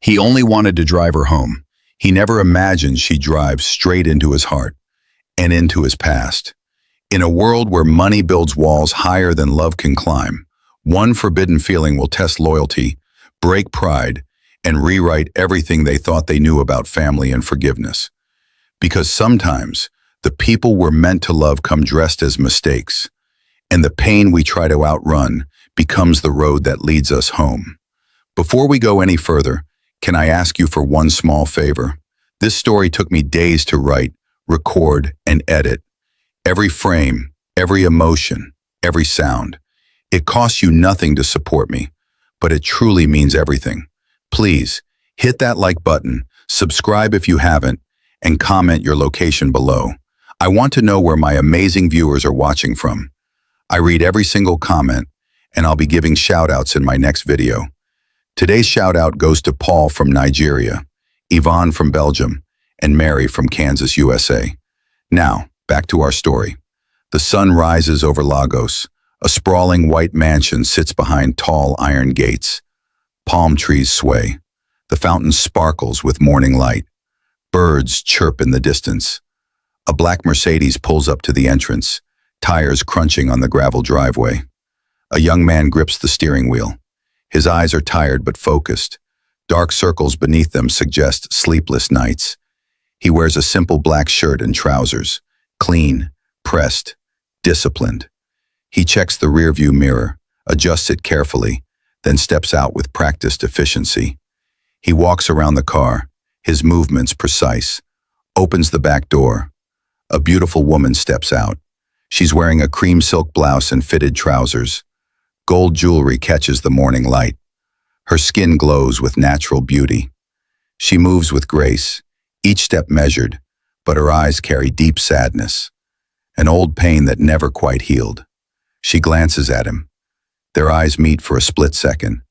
He only wanted to drive her home. He never imagined she'd drive straight into his heart and into his past. In a world where money builds walls higher than love can climb, one forbidden feeling will test loyalty, break pride, and rewrite everything they thought they knew about family and forgiveness. Because sometimes, the people we're meant to love come dressed as mistakes, and the pain we try to outrun becomes the road that leads us home. Before we go any further, can I ask you for one small favor? This story took me days to write, record, and edit. Every frame, every emotion, every sound. It costs you nothing to support me, but it truly means everything. Please, hit that like button, subscribe if you haven't, and comment your location below. I want to know where my amazing viewers are watching from. I read every single comment, and I'll be giving shout-outs in my next video. Today's shout-out goes to Paul from Nigeria, Yvonne from Belgium, and Mary from Kansas, USA. Now, back to our story. The sun rises over Lagos. A sprawling white mansion sits behind tall iron gates. Palm trees sway. The fountain sparkles with morning light. Birds chirp in the distance. A black Mercedes pulls up to the entrance, tires crunching on the gravel driveway. A young man grips the steering wheel. His eyes are tired but focused. Dark circles beneath them suggest sleepless nights. He wears a simple black shirt and trousers, clean, pressed, disciplined. He checks the rearview mirror, adjusts it carefully, then steps out with practiced efficiency. He walks around the car, his movements precise, opens the back door. A beautiful woman steps out. She's wearing a cream silk blouse and fitted trousers. Gold jewelry catches the morning light. Her skin glows with natural beauty. She moves with grace, each step measured, but her eyes carry deep sadness, an old pain that never quite healed. She glances at him. Their eyes meet for a split second.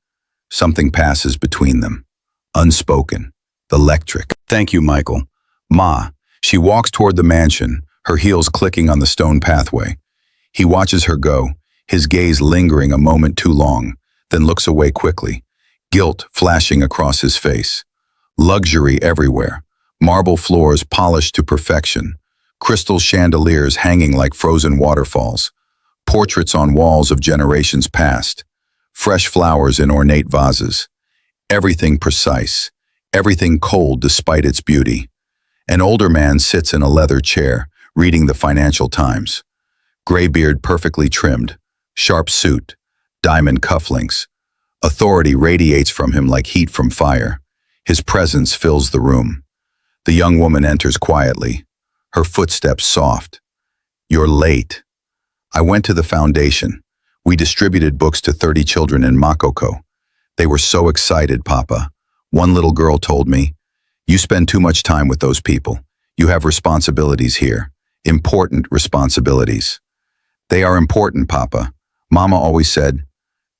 Something passes between them. Unspoken. Electric. Thank you, Michael. Ma. She walks toward the mansion, her heels clicking on the stone pathway. He watches her go, his gaze lingering a moment too long, then looks away quickly, guilt flashing across his face. Luxury everywhere. Marble floors polished to perfection. Crystal chandeliers hanging like frozen waterfalls. Portraits on walls of generations past. Fresh flowers in ornate vases. Everything precise. Everything cold despite its beauty. An older man sits in a leather chair, reading the Financial Times. Gray beard perfectly trimmed. Sharp suit. Diamond cufflinks. Authority radiates from him like heat from fire. His presence fills the room. The young woman enters quietly, her footsteps soft. You're late. I went to the foundation. We distributed books to 30 children in Makoko. They were so excited, Papa. One little girl told me, "You spend too much time with those people. You have responsibilities here. Important responsibilities." They are important, Papa. Mama always said,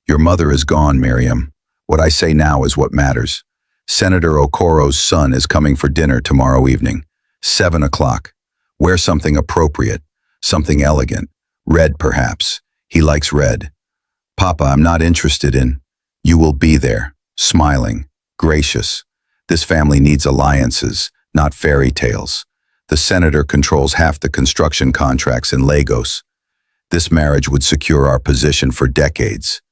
"Your mother is gone, Miriam. What I say now is what matters. Senator Okoro's son is coming for dinner tomorrow evening, 7 o'clock. Wear something appropriate, something elegant. Red, perhaps. He likes red. Papa, I'm not interested in." You will be there, smiling, gracious. This family needs alliances, not fairy tales. The senator controls half the construction contracts in Lagos. This marriage would secure our position for decades.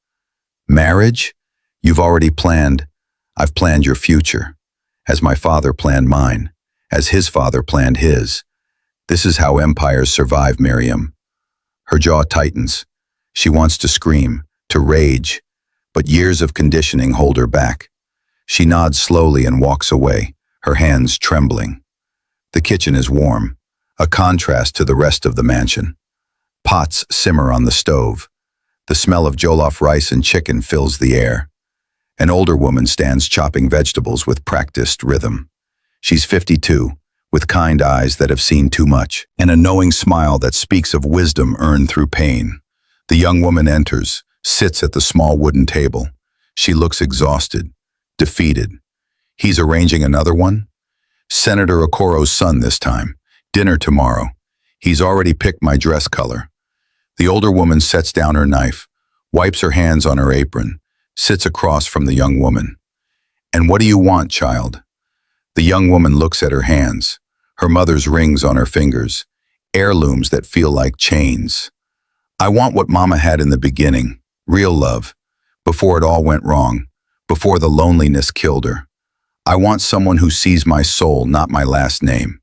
Marriage? You've already planned. I've planned your future, as my father planned mine, as his father planned his. This is how empires survive, Miriam. Her jaw tightens. She wants to scream, to rage, but years of conditioning hold her back. She nods slowly and walks away, her hands trembling. The kitchen is warm, a contrast to the rest of the mansion. Pots simmer on the stove. The smell of jollof rice and chicken fills the air. An older woman stands chopping vegetables with practiced rhythm. She's 52, with kind eyes that have seen too much, and a knowing smile that speaks of wisdom earned through pain. The young woman enters, sits at the small wooden table. She looks exhausted, defeated. He's arranging another one? Senator Okoro's son this time. Dinner tomorrow. He's already picked my dress color. The older woman sets down her knife, wipes her hands on her apron, sits across from the young woman. And what do you want, child? The young woman looks at her hands, her mother's rings on her fingers, heirlooms that feel like chains. I want what Mama had in the beginning, real love, before it all went wrong, before the loneliness killed her. I want someone who sees my soul, not my last name.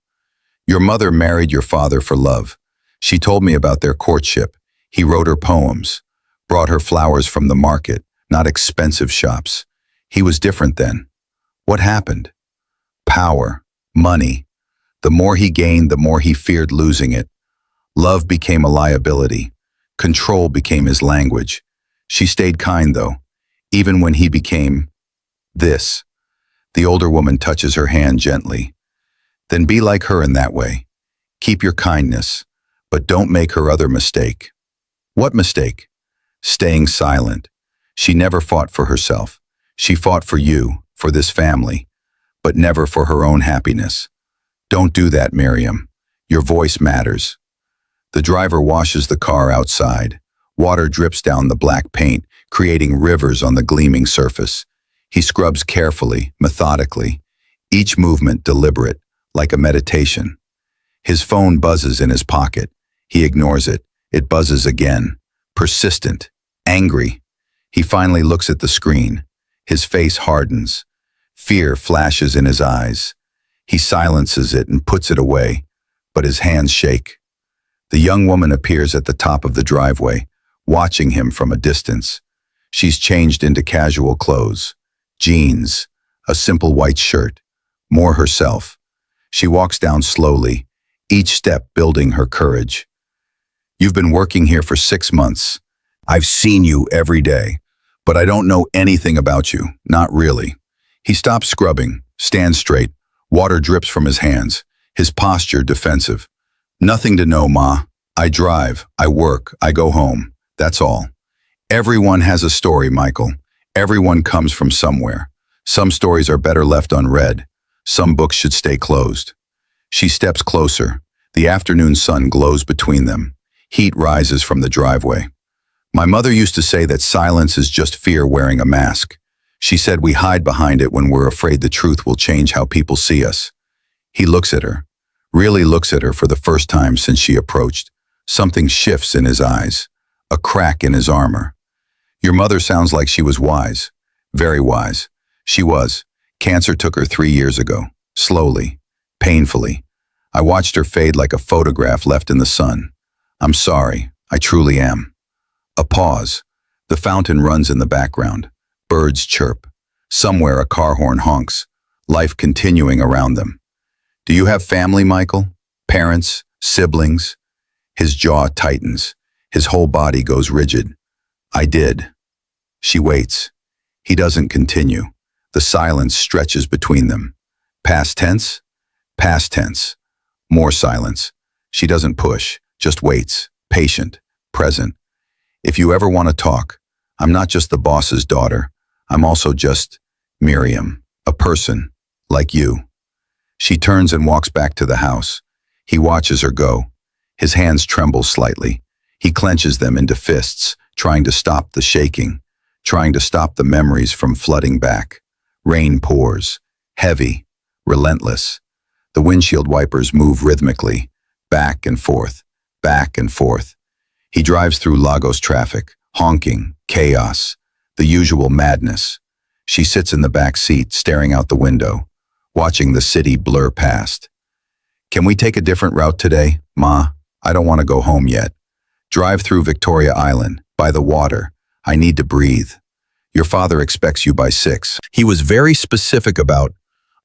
Your mother married your father for love. She told me about their courtship. He wrote her poems, brought her flowers from the market, not expensive shops. He was different then. What happened? Power, money. The more he gained, the more he feared losing it. Love became a liability. Control became his language. She stayed kind, though, even when he became this. The older woman touches her hand gently. Then be like her in that way. Keep your kindness, but don't make her other mistake. What mistake? Staying silent. She never fought for herself. She fought for you, for this family, but never for her own happiness. Don't do that, Miriam. Your voice matters. The driver washes the car outside. Water drips down the black paint, creating rivers on the gleaming surface. He scrubs carefully, methodically, each movement deliberate, like a meditation. His phone buzzes in his pocket. He ignores it. It buzzes again, persistent, angry. He finally looks at the screen. His face hardens. Fear flashes in his eyes. He silences it and puts it away, but his hands shake. The young woman appears at the top of the driveway, watching him from a distance. She's changed into casual clothes, jeans, a simple white shirt, more herself. She walks down slowly, each step building her courage. You've been working here for 6 months. I've seen you every day, but I don't know anything about you, not really. He stops scrubbing, stands straight, water drips from his hands, his posture defensive. Nothing to know, Ma. I drive, I work, I go home. That's all. Everyone has a story, Michael. Everyone comes from somewhere. Some stories are better left unread. Some books should stay closed. She steps closer. The afternoon sun glows between them. Heat rises from the driveway. My mother used to say that silence is just fear wearing a mask. She said we hide behind it when we're afraid the truth will change how people see us. He looks at her, really looks at her for the first time since she approached. Something shifts in his eyes, a crack in his armor. Your mother sounds like she was wise, very wise. She was. Cancer took her 3 years ago, slowly, painfully. I watched her fade like a photograph left in the sun. I'm sorry, I truly am. A pause. The fountain runs in the background. Birds chirp. Somewhere a car horn honks, life continuing around them. Do you have family, Michael? Parents? Siblings? His jaw tightens. His whole body goes rigid. I did. She waits. He doesn't continue. The silence stretches between them. Past tense? Past tense. More silence. She doesn't push, just waits, patient, present. If you ever want to talk, I'm not just the boss's daughter. I'm also just Miriam, a person, like you. She turns and walks back to the house. He watches her go. His hands tremble slightly. He clenches them into fists, trying to stop the shaking, trying to stop the memories from flooding back. Rain pours, heavy, relentless. The windshield wipers move rhythmically, back and forth, back and forth. He drives through Lagos traffic, honking, chaos, the usual madness. She sits in the back seat, staring out the window, watching the city blur past. Can we take a different route today, Ma? I don't want to go home yet. Drive through Victoria Island, by the water. I need to breathe. Your father expects you by 6. He was very specific about,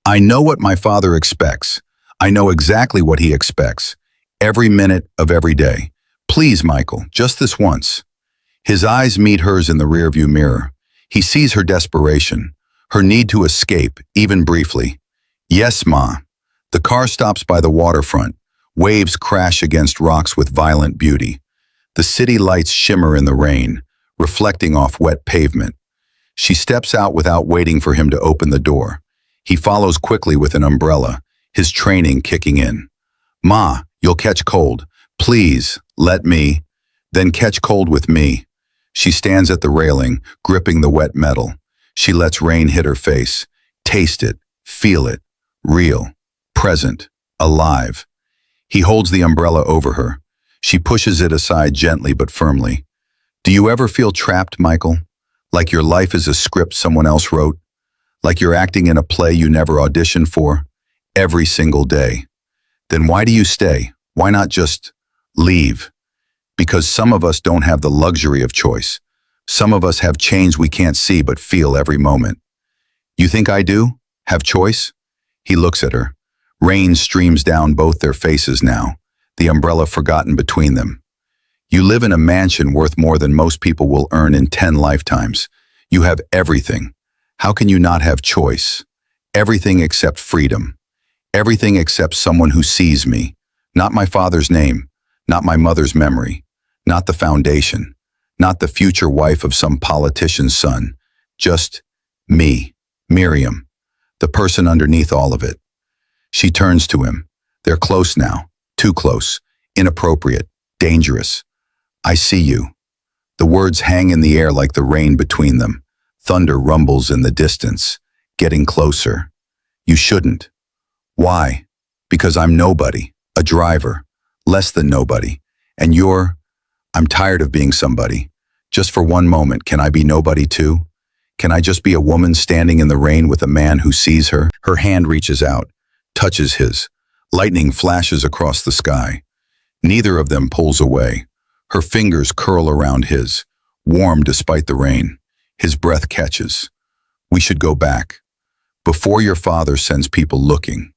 I know what my father expects. I know exactly what he expects. Every minute of every day. Please, Michael, just this once. His eyes meet hers in the rearview mirror. He sees her desperation, her need to escape, even briefly. Yes, Ma. The car stops by the waterfront. Waves crash against rocks with violent beauty. The city lights shimmer in the rain, reflecting off wet pavement. She steps out without waiting for him to open the door. He follows quickly with an umbrella, his training kicking in. Ma, you'll catch cold. Please, let me. Then catch cold with me. She stands at the railing, gripping the wet metal. She lets rain hit her face, Taste it, feel it, real, present, alive. He holds the umbrella over her. She pushes it aside gently but firmly. Do you ever feel trapped, Michael? Like your life is a script someone else wrote? Like you're acting in a play you never auditioned for? Every single day. Then why do you stay? Why not just leave? Because some of us don't have the luxury of choice. Some of us have change we can't see but feel every moment. You think I do? Have choice? He looks at her. Rain streams down both their faces now, the umbrella forgotten between them. You live in a mansion worth more than most people will earn in 10 lifetimes. You have everything. How can you not have choice? Everything except freedom. Everything except someone who sees me. Not my father's name, not my mother's memory, not the foundation, not the future wife of some politician's son. Just me, Miriam, the person underneath all of it. She turns to him. They're close now, too close, inappropriate, dangerous. I see you. The words hang in the air like the rain between them. Thunder rumbles in the distance, getting closer. You shouldn't. Why? Because I'm nobody, a driver, less than nobody. And I'm tired of being somebody. Just for one moment, can I be nobody too? Can I just be a woman standing in the rain with a man who sees her? Her hand reaches out, touches his. Lightning flashes across the sky. Neither of them pulls away. Her fingers curl around his, warm despite the rain. His breath catches. We should go back. Before your father sends people looking.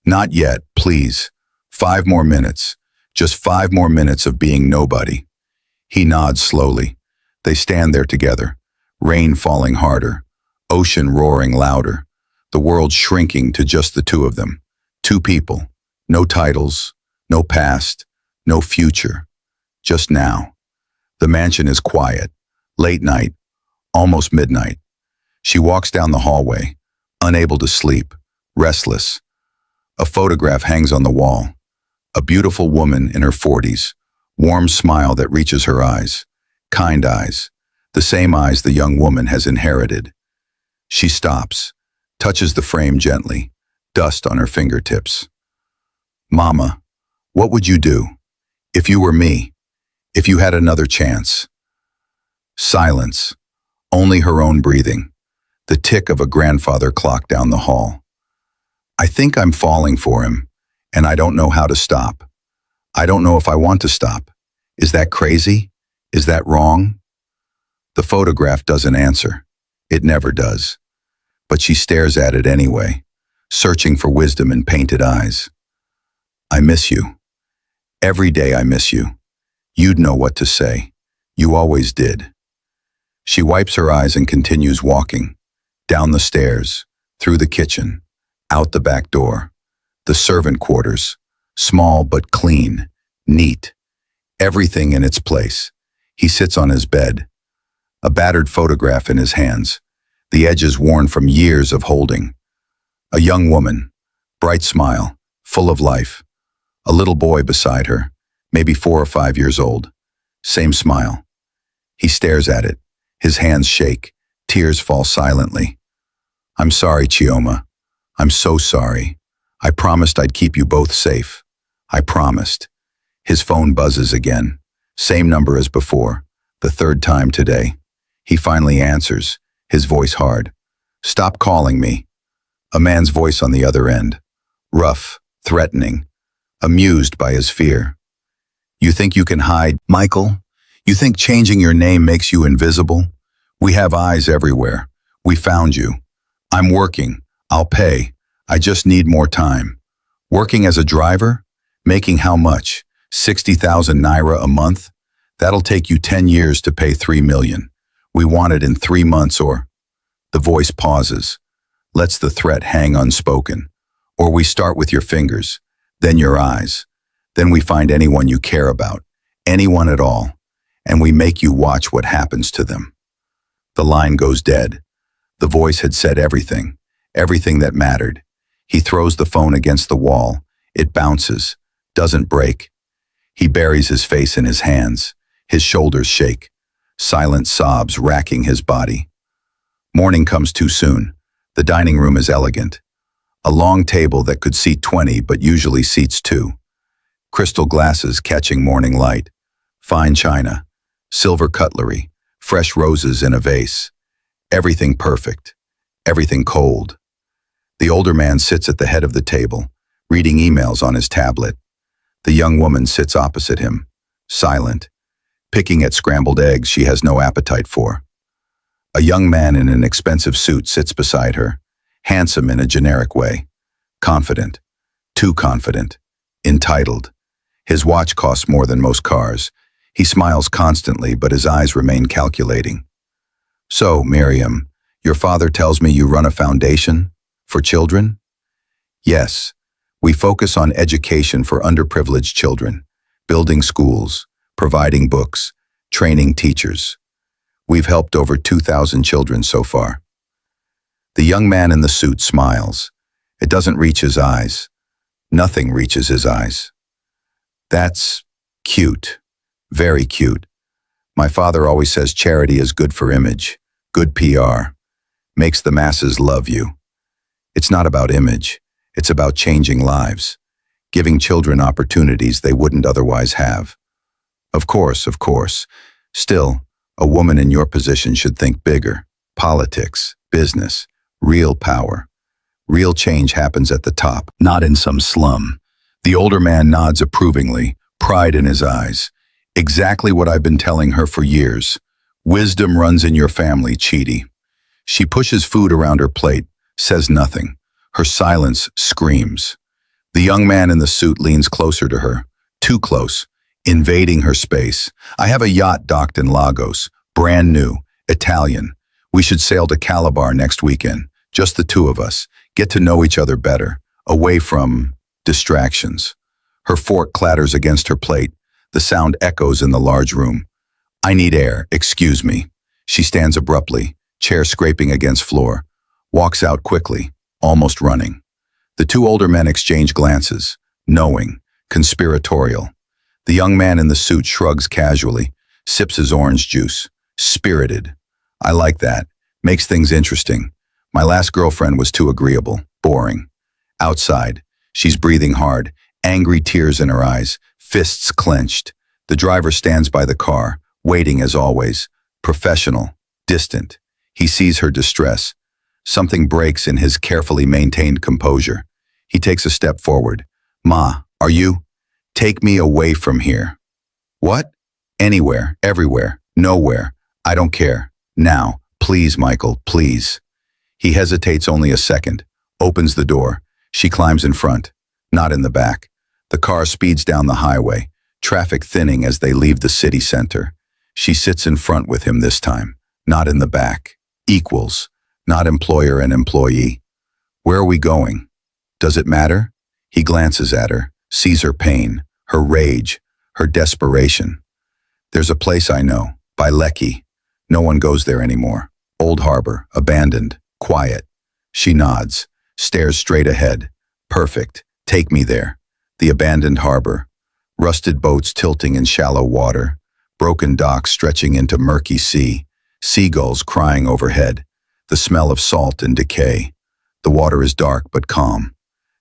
Not yet, please. 5 more minutes. Just 5 more minutes of being nobody. He nods slowly. They stand there together. Rain falling harder. Ocean roaring louder. The world shrinking to just the two of them. 2 people. No titles. No past. No future. Just now. The mansion is quiet. Late night. Almost midnight. She walks down the hallway, unable to sleep, restless. A photograph hangs on the wall. A beautiful woman in her 40s, warm smile that reaches her eyes. Kind eyes, the same eyes the young woman has inherited. She stops, touches the frame gently, dust on her fingertips. Mama, what would you do? If you were me, if you had another chance? Silence, only her own breathing, the tick of a grandfather clock down the hall. I think I'm falling for him, and I don't know how to stop. I don't know if I want to stop. Is that crazy? Is that wrong? The photograph doesn't answer. It never does. But she stares at it anyway, searching for wisdom in painted eyes. I miss you. Every day I miss you. You'd know what to say. You always did. She wipes her eyes and continues walking. Down the stairs, through the kitchen, out the back door. The servant quarters, small but clean, neat. Everything in its place. He sits on his bed. A battered photograph in his hands, the edges worn from years of holding. A young woman, bright smile, full of life. A little boy beside her, maybe 4 or 5 years old. Same smile. He stares at it. His hands shake. Tears fall silently. I'm sorry, Chioma. I'm so sorry. I promised I'd keep you both safe. I promised. His phone buzzes again. Same number as before. The 3rd time today. He finally answers, his voice hard. Stop calling me. A man's voice on the other end. Rough, threatening, amused by his fear. You think you can hide, Michael? You think changing your name makes you invisible? We have eyes everywhere. We found you. I'm working. I'll pay. I just need more time. Working as a driver? Making how much? 60,000 naira a month? That'll take you 10 years to pay 3 million. We want it in 3 months or... The voice pauses, lets the threat hang unspoken. Or we start with your fingers, then your eyes. Then we find anyone you care about, anyone at all, and we make you watch what happens to them. The line goes dead. The voice had said everything, everything that mattered. He throws the phone against the wall. It bounces, doesn't break. He buries his face in his hands. His shoulders shake. Silent sobs racking his body. Morning comes too soon. The dining room is elegant. A long table that could seat 20 but usually seats 2. Crystal glasses catching morning light. Fine china. Silver cutlery. Fresh roses in a vase. Everything perfect. Everything cold. The older man sits at the head of the table, reading emails on his tablet. The young woman sits opposite him, silent, picking at scrambled eggs she has no appetite for. A young man in an expensive suit sits beside her, handsome in a generic way, confident, too confident, entitled. His watch costs more than most cars. He smiles constantly, but his eyes remain calculating. So, Miriam, your father tells me you run a foundation for children? Yes, we focus on education for underprivileged children, building schools, providing books, training teachers. We've helped over 2,000 children so far. The young man in the suit smiles. It doesn't reach his eyes. Nothing reaches his eyes. That's cute. Very cute. My father always says charity is good for image, good PR, makes the masses love you. It's not about image. It's about changing lives, giving children opportunities they wouldn't otherwise have. Of course. Still, a woman in your position should think bigger. Politics, business, real power. Real change happens at the top, not in some slum. The older man nods approvingly, pride in his eyes. Exactly what I've been telling her for years. Wisdom runs in your family, Chidi. She pushes food around her plate, says nothing. Her silence screams. The young man in the suit leans closer to her, too close, invading her space. I have a yacht docked in Lagos, brand new, Italian. We should sail to Calabar next weekend, just the two of us, get to know each other better, away from distractions. Her fork clatters against her plate. The sound echoes in the large room. I need air, excuse me. She stands abruptly, chair scraping against floor, walks out quickly, almost running. The two older men exchange glances, knowing, conspiratorial. The young man in the suit shrugs casually, sips his orange juice. Spirited. I like that. Makes things interesting. My last girlfriend was too agreeable, boring. Outside, she's breathing hard, angry tears in her eyes, fists clenched. The driver stands by the car, waiting as always, professional, distant. He sees her distress. Something breaks in his carefully maintained composure. He takes a step forward. Ma, are you? Take me away from here. What? Anywhere, everywhere, nowhere. I don't care. Now, please, Michael, please. He hesitates only a second, opens the door. She climbs in front, not in the back. The car speeds down the highway, traffic thinning as they leave the city center. She sits in front with him this time, not in the back. Equals, not employer and employee. Where are we going? Does it matter? He glances at her, sees her pain, her rage, her desperation. There's a place I know, by Lekki. No one goes there anymore. Old harbor, abandoned, quiet. She nods, stares straight ahead. Perfect, take me there. The abandoned harbor. Rusted boats tilting in shallow water. Broken docks stretching into murky sea. Seagulls crying overhead. The smell of salt and decay. The water is dark but calm.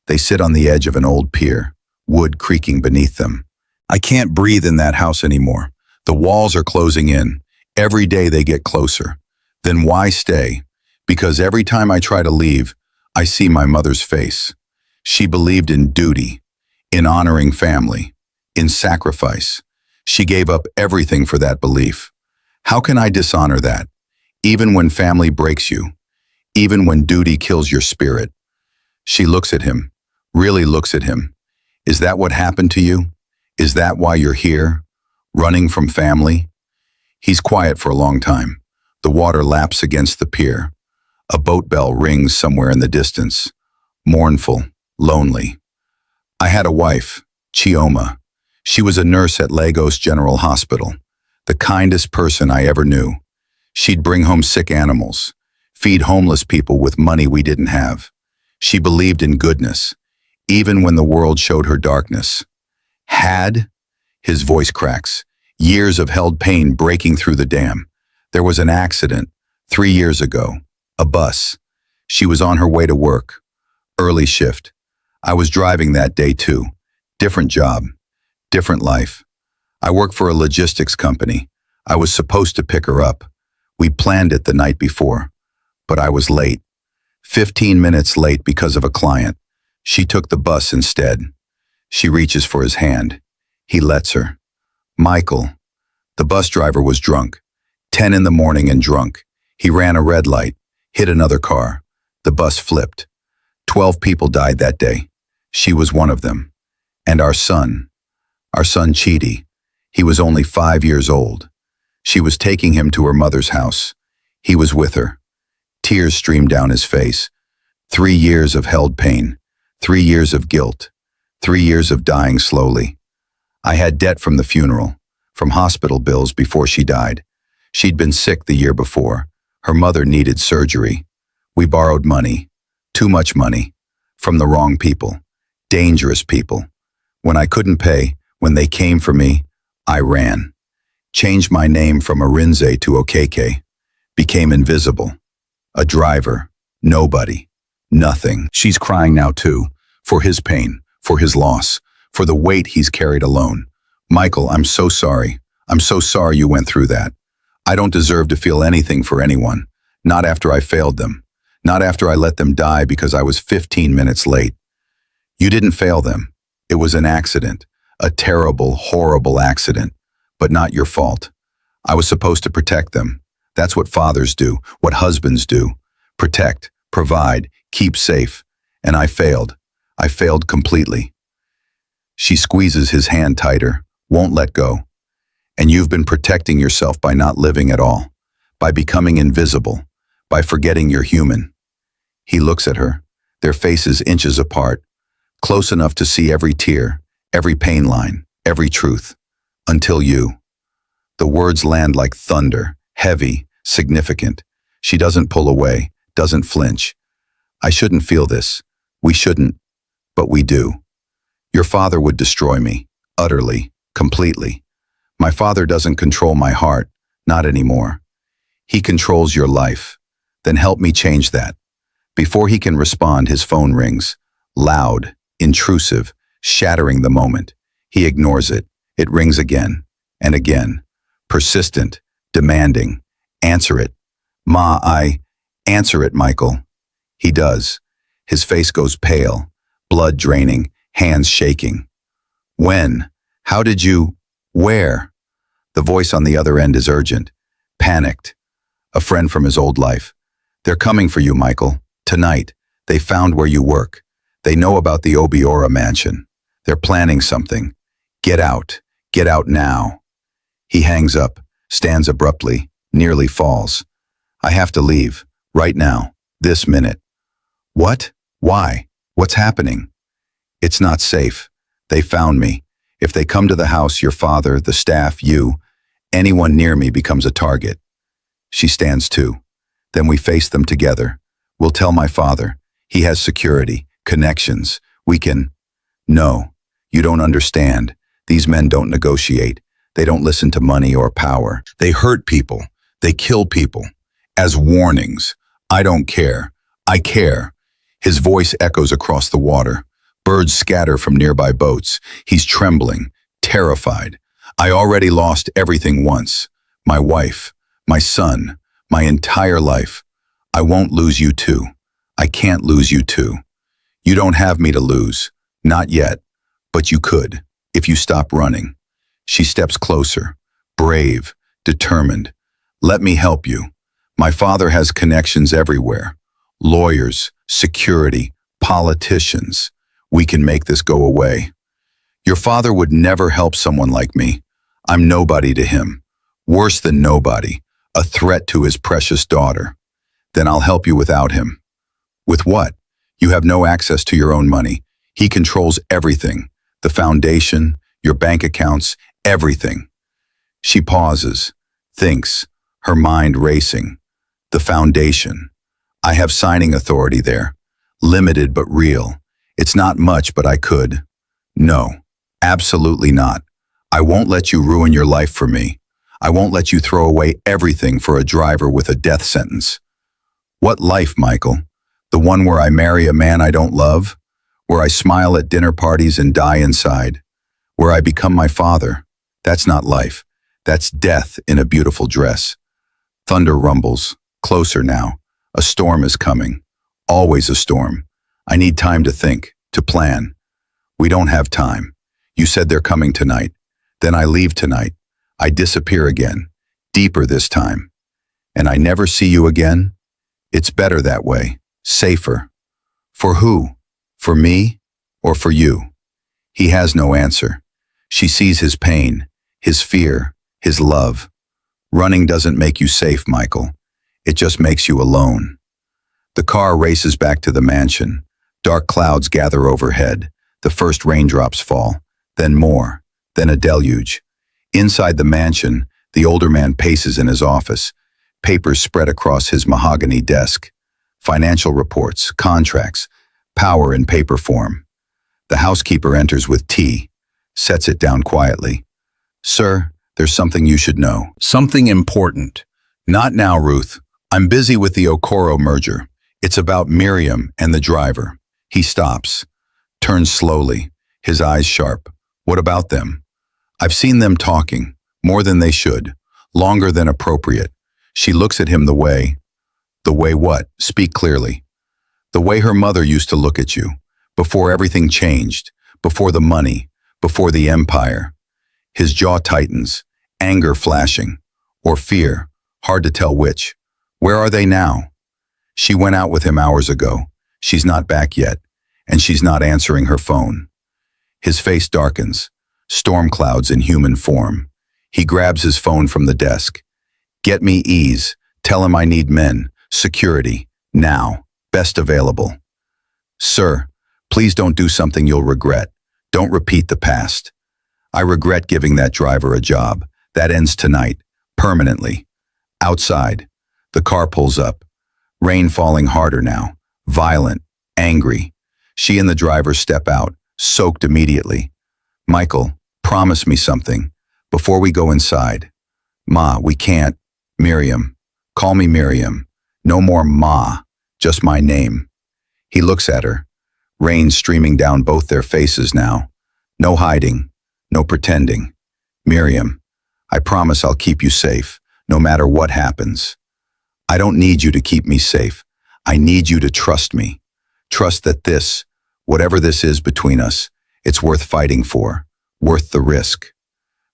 They sit on the edge of an old pier, wood creaking beneath them. I can't breathe in that house anymore. The walls are closing in. Every day they get closer. Then why stay? Because every time I try to leave, I see my mother's face. She believed in duty, in honoring family, in sacrifice. She gave up everything for that belief. How can I dishonor that? Even when family breaks you, even when duty kills your spirit. She looks at him, really looks at him. Is that what happened to you? Is that why you're here, running from family? He's quiet for a long time. The water laps against the pier. A boat bell rings somewhere in the distance. Mournful, lonely. I had a wife, Chioma. She was a nurse at Lagos General Hospital. The kindest person I ever knew. She'd bring home sick animals, feed homeless people with money we didn't have. She believed in goodness, even when the world showed her darkness. Had? His voice cracks. Years of held pain breaking through the dam. There was an accident 3 years ago. A bus. She was on her way to work. Early shift. I was driving that day too. Different job. Different life. I work for a logistics company. I was supposed to pick her up. We planned it the night before. But I was late. 15 minutes late because of a client. She took the bus instead. She reaches for his hand. He lets her. Michael. The bus driver was drunk. 10 in the morning and drunk. He ran a red light, hit another car. The bus flipped. 12 people died that day. She was one of them. And our son Chidi. He was only 5 years old. She was taking him to her mother's house. He was with her. Tears streamed down his face. 3 years of held pain. 3 years of guilt. 3 years of dying slowly. I had debt from the funeral, from hospital bills before she died. She'd been sick the year before. Her mother needed surgery. We borrowed money, too much money, from the wrong people, dangerous people. When I couldn't pay, when they came for me, I ran. Changed my name from Arinze to Okeke. Became invisible. A driver. Nobody. Nothing. She's crying now too, for his pain, for his loss, for the weight he's carried alone. Michael, I'm so sorry. I'm so sorry you went through that. I don't deserve to feel anything for anyone, not after I failed them, not after I let them die because I was 15 minutes late. You didn't fail them. It was an accident, a terrible, horrible accident, but not your fault. I was supposed to protect them. That's what fathers do, what husbands do. Protect, provide, keep safe. And I failed. I failed completely. She squeezes his hand tighter, won't let go. And you've been protecting yourself by not living at all, by becoming invisible, by forgetting you're human. He looks at her, their faces inches apart, close enough to see every tear, every pain line, every truth. Until you. The words land like thunder, heavy, significant. She doesn't pull away, doesn't flinch. I shouldn't feel this. We shouldn't. But we do. Your father would destroy me, utterly, completely. My father doesn't control my heart, not anymore. He controls your life. Then help me change that. Before he can respond, his phone rings. Loud, intrusive, shattering the moment. He ignores it. It rings again and again. Persistent, demanding. Answer it. Ma, answer it, Michael. He does. His face goes pale, blood draining, hands shaking. When? How did you? Where? The voice on the other end is urgent, panicked. A friend from his old life. They're coming for you, Michael. Tonight. They found where you work. They know about the Obiora mansion. They're planning something. Get out. Get out now. He hangs up, stands abruptly, nearly falls. I have to leave. Right now. This minute. What? Why? What's happening? It's not safe. They found me. If they come to the house, your father, the staff, you, anyone near me becomes a target. She stands too. Then we face them together. We'll tell my father. He has security, connections. We can. No, you don't understand. These men don't negotiate. They don't listen to money or power. They hurt people. They kill people. As warnings. I don't care. I care. His voice echoes across the water. Birds scatter from nearby boats. He's trembling, terrified. I already lost everything once. My wife, my son, my entire life. I won't lose you too. I can't lose you too. You don't have me to lose. Not yet. But you could, if you stop running. She steps closer, brave, determined. Let me help you. My father has connections everywhere. Lawyers, security, politicians. We can make this go away. Your father would never help someone like me. I'm nobody to him. Worse than nobody. A threat to his precious daughter. Then I'll help you without him. With what? You have no access to your own money. He controls everything. The foundation, your bank accounts, everything. She pauses, thinks, her mind racing. The foundation. I have signing authority there. Limited but real. It's not much, but I could. No, absolutely not. I won't let you ruin your life for me. I won't let you throw away everything for a driver with a death sentence. What life, Michael? The one where I marry a man I don't love? Where I smile at dinner parties and die inside? Where I become my father? That's not life. That's death in a beautiful dress. Thunder rumbles. Closer now. A storm is coming. Always a storm. I need time to think, to plan. We don't have time. You said they're coming tonight. Then I leave tonight. I disappear again. Deeper this time. And I never see you again? It's better that way. Safer. For who? For me? Or for you? He has no answer. She sees his pain, his fear, his love. Running doesn't make you safe, Michael. It just makes you alone. The car races back to the mansion. Dark clouds gather overhead. The first raindrops fall. Then more. Then a deluge. Inside the mansion, the older man paces in his office. Papers spread across his mahogany desk. Financial reports, contracts, power in paper form. The housekeeper enters with tea, sets it down quietly. Sir, there's something you should know. Something important. Not now, Ruth. I'm busy with the Okoro merger. It's about Miriam and the driver. He stops, turns slowly, his eyes sharp. What about them? I've seen them talking, more than they should, longer than appropriate. She looks at him the way what? Speak clearly. The way her mother used to look at you, before everything changed, before the money, before the empire. His jaw tightens, anger flashing, or fear, hard to tell which. Where are they now? She went out with him hours ago. She's not back yet, and she's not answering her phone. His face darkens, storm clouds in human form. He grabs his phone from the desk. Get me ease. Tell him I need men. Security. Now. Best available. Sir, please don't do something you'll regret. Don't repeat the past. I regret giving that driver a job. That ends tonight. Permanently. Outside. The car pulls up. Rain falling harder now. Violent. Angry. She and the driver step out, soaked immediately. Michael, promise me something. Before we go inside. Ma, we can't. Miriam. Call me Miriam. No more Ma. Just my name. He looks at her. Rain streaming down both their faces now. No hiding. No pretending. Miriam, I promise I'll keep you safe, no matter what happens. I don't need you to keep me safe. I need you to trust me. Trust that this, whatever this is between us, it's worth fighting for, worth the risk.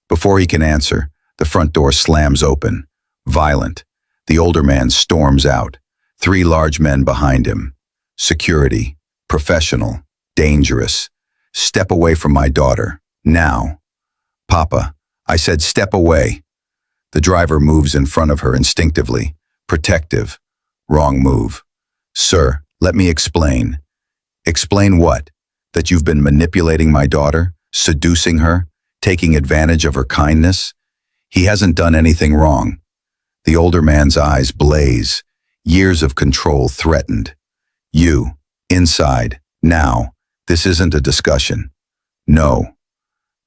Before he can answer, the front door slams open. Violent. The older man storms out. 3 large men behind him. Security. Professional. Dangerous. Step away from my daughter. Now. Papa, I said step away. The driver moves in front of her instinctively. Protective. Wrong move. Sir, let me explain. Explain what? That you've been manipulating my daughter? Seducing her? Taking advantage of her kindness? He hasn't done anything wrong. The older man's eyes blaze. Years of control threatened. You, inside, now. This isn't a discussion. No.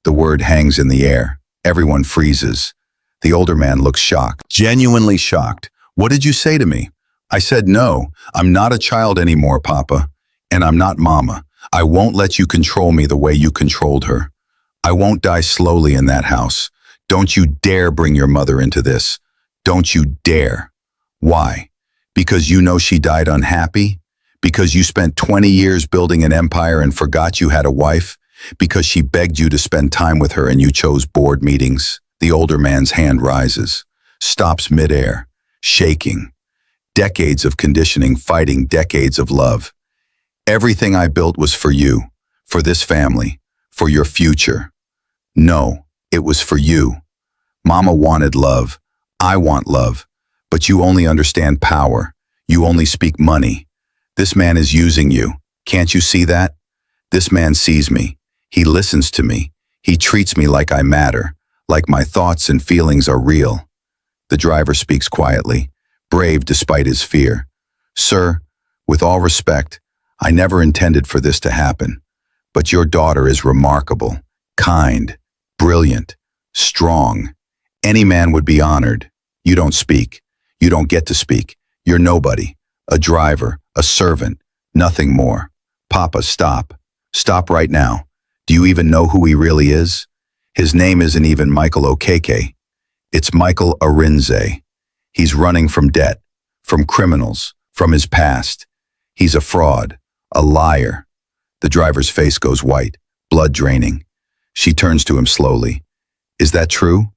The word hangs in the air. Everyone freezes. The older man looks shocked. Genuinely shocked. What did you say to me? I said no. I'm not a child anymore, Papa. And I'm not Mama. I won't let you control me the way you controlled her. I won't die slowly in that house. Don't you dare bring your mother into this. Don't you dare. Why? Because you know she died unhappy? Because you spent 20 years building an empire and forgot you had a wife? Because she begged you to spend time with her and you chose board meetings? The older man's hand rises, stops midair, shaking. Decades of conditioning fighting decades of love. Everything I built was for you, for this family, for your future. No, it was for you. Mama wanted love. I want love. But you only understand power. You only speak money. This man is using you. Can't you see that? This man sees me. He listens to me. He treats me like I matter, like my thoughts and feelings are real. The driver speaks quietly, brave despite his fear. Sir, with all respect, I never intended for this to happen. But your daughter is remarkable, kind, brilliant, strong. Any man would be honored. You don't speak. You don't get to speak. You're nobody. A driver, a servant. Nothing more. Papa, stop. Stop right now. Do you even know who he really is? His name isn't even Michael Okeke. It's Michael Arinze. He's running from debt, from criminals, from his past. He's a fraud, a liar. The driver's face goes white, blood draining. She turns to him slowly. Is that true?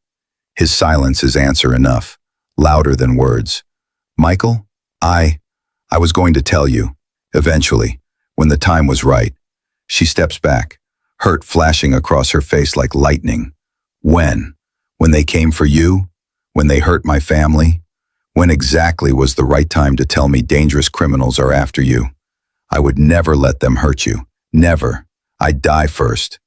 His silence is answer enough, louder than words. Michael, I was going to tell you, eventually, when the time was right. She steps back, hurt flashing across her face like lightning. When? When they came for you? When they hurt my family? When exactly was the right time to tell me dangerous criminals are after you? I would never let them hurt you. Never. I'd die first.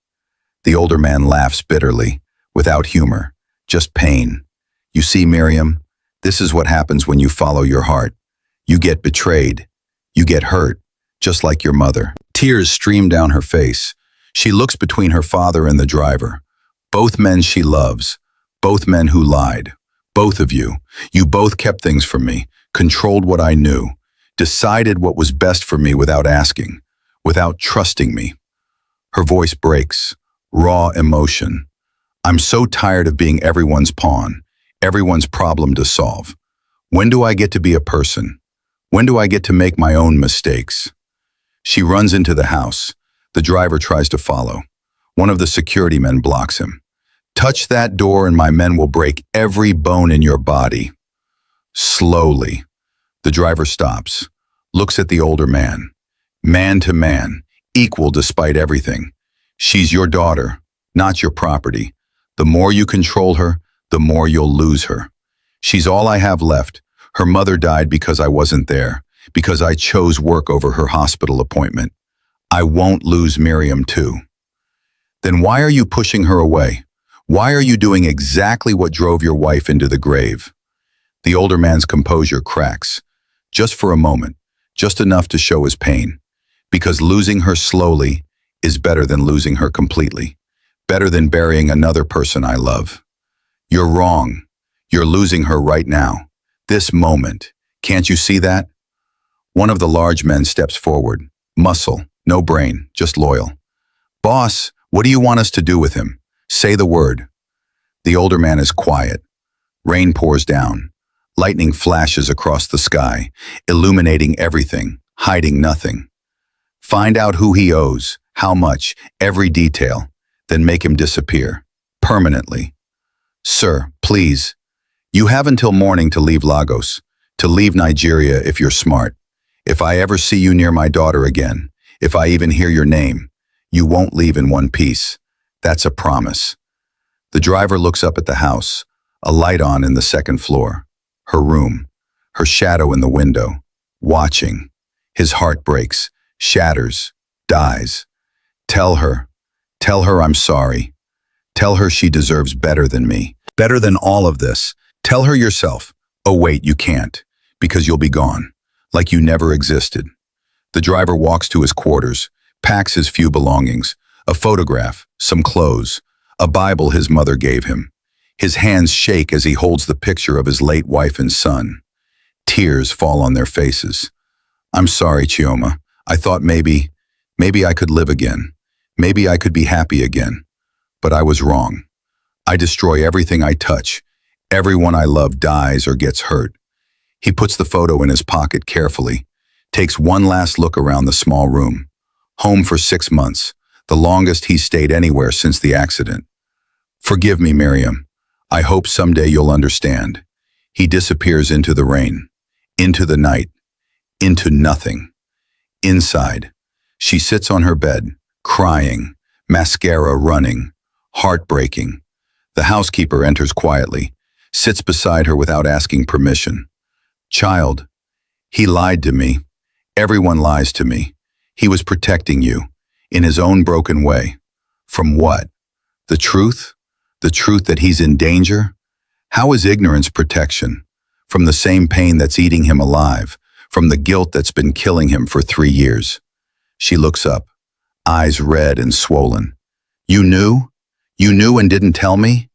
The older man laughs bitterly, without humor, just pain. You see, Miriam, this is what happens when you follow your heart. You get betrayed. You get hurt, just like your mother. Tears stream down her face. She looks between her father and the driver. Both men she loves. Both men who lied. Both of you. You both kept things from me, controlled what I knew, decided what was best for me without asking, without trusting me. Her voice breaks, raw emotion. I'm so tired of being everyone's pawn, everyone's problem to solve. When do I get to be a person? When do I get to make my own mistakes? She runs into the house. The driver tries to follow. One of the security men blocks him. Touch that door and my men will break every bone in your body. Slowly, the driver stops, looks at the older man. Man to man, equal despite everything. She's your daughter, not your property. The more you control her, the more you'll lose her. She's all I have left. Her mother died because I wasn't there, because I chose work over her hospital appointment. I won't lose Miriam too. Then why are you pushing her away? Why are you doing exactly what drove your wife into the grave? The older man's composure cracks, just for a moment, just enough to show his pain. Because losing her slowly is better than losing her completely, better than burying another person I love. You're wrong. You're losing her right now, this moment. Can't you see that? One of the large men steps forward, muscle, no brain, just loyal. Boss, what do you want us to do with him? Say the word. The older man is quiet. Rain pours down. Lightning flashes across the sky, illuminating everything, hiding nothing. Find out who he owes, how much, every detail, then make him disappear, permanently. Sir, please. You have until morning to leave Lagos, to leave Nigeria if you're smart. If I ever see you near my daughter again, if I even hear your name, you won't leave in one piece. That's a promise. The driver looks up at the house, a light on in the second floor. Her room, her shadow in the window, watching. His heart breaks, shatters, dies. Tell her I'm sorry. Tell her she deserves better than me, better than all of this. Tell her yourself. Oh wait, you can't, because you'll be gone, like you never existed. The driver walks to his quarters, packs his few belongings, a photograph, some clothes, a Bible his mother gave him. His hands shake as he holds the picture of his late wife and son. Tears fall on their faces. I'm sorry, Chioma. I thought maybe I could live again. Maybe I could be happy again. But I was wrong. I destroy everything I touch. Everyone I love dies or gets hurt. He puts the photo in his pocket carefully, takes one last look around the small room. Home for 6 months, the longest he's stayed anywhere since the accident. Forgive me, Miriam. I hope someday you'll understand. He disappears into the rain, into the night, into nothing. Inside, she sits on her bed, crying, mascara running, heartbreaking. The housekeeper enters quietly, sits beside her without asking permission. Child, he lied to me. Everyone lies to me. He was protecting you, in his own broken way. From what? The truth? The truth that he's in danger? How is ignorance protection? From the same pain that's eating him alive, from the guilt that's been killing him for 3 years. She looks up, eyes red and swollen. You knew? You knew and didn't tell me?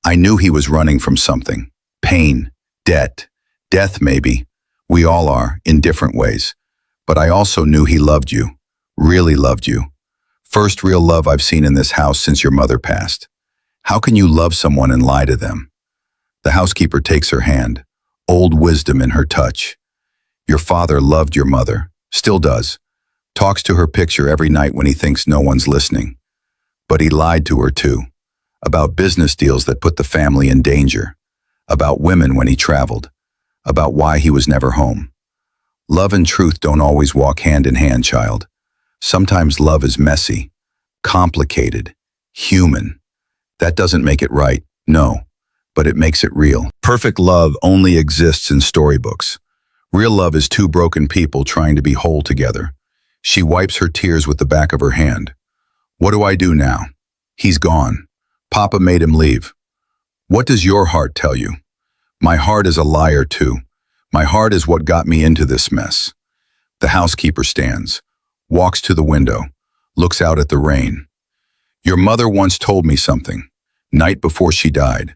I knew he was running from something. Pain, debt, death maybe. We all are, in different ways. But I also knew he loved you, really loved you. First real love I've seen in this house since your mother passed. How can you love someone and lie to them? The housekeeper takes her hand, old wisdom in her touch. Your father loved your mother, still does. Talks to her picture every night when he thinks no one's listening. But he lied to her too, about business deals that put the family in danger, about women when he traveled, about why he was never home. Love and truth don't always walk hand in hand, child. Sometimes love is messy, complicated, human. That doesn't make it right, no, but it makes it real. Perfect love only exists in storybooks. Real love is two broken people trying to be whole together. She wipes her tears with the back of her hand. What do I do now? He's gone. Papa made him leave. What does your heart tell you? My heart is a liar too. My heart is what got me into this mess. The housekeeper stands, walks to the window, looks out at the rain. Your mother once told me something, night before she died.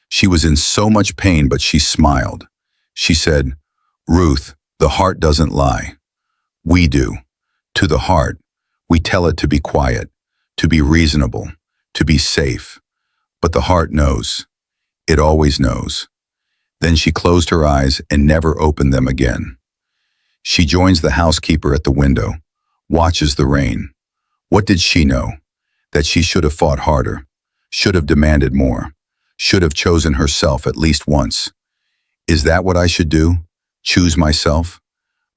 She was in so much pain, but she smiled. She said, Ruth, the heart doesn't lie. We do. To the heart, we tell it to be quiet, to be reasonable, to be safe. But the heart knows. It always knows. Then she closed her eyes and never opened them again. She joins the housekeeper at the window, watches the rain. What did she know? That she should have fought harder, should have demanded more, should have chosen herself at least once. Is that what I should do? Choose myself?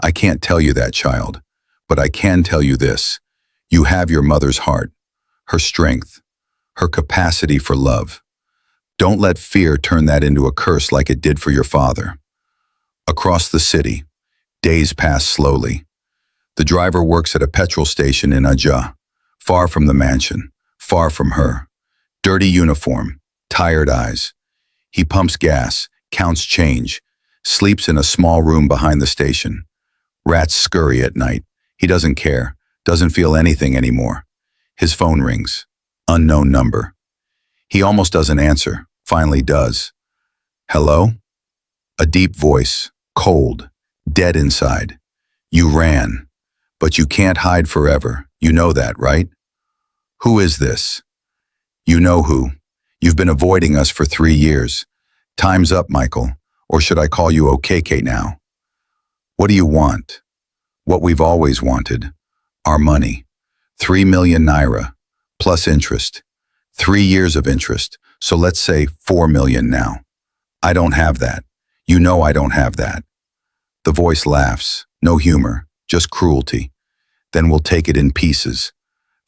I can't tell you that, child, but I can tell you this. You have your mother's heart, her strength, her capacity for love. Don't let fear turn that into a curse like it did for your father. Across the city, days pass slowly. The driver works at a petrol station in Aja, far from the mansion, far from her. Dirty uniform, tired eyes. He pumps gas, counts change, sleeps in a small room behind the station. Rats scurry at night. He doesn't care, doesn't feel anything anymore. His phone rings. Unknown number. He almost doesn't answer, finally does. Hello? A deep voice, cold, dead inside. You ran, but you can't hide forever. You know that, right? Who is this? You know who. You've been avoiding us for 3 years. Time's up, Michael. Or should I call you OKK now? What do you want? What we've always wanted. Our money. 3 million naira, plus interest. 3 years of interest, so let's say 4 million now. I don't have that. You know I don't have that. The voice laughs, no humor, just cruelty. Then we'll take it in pieces.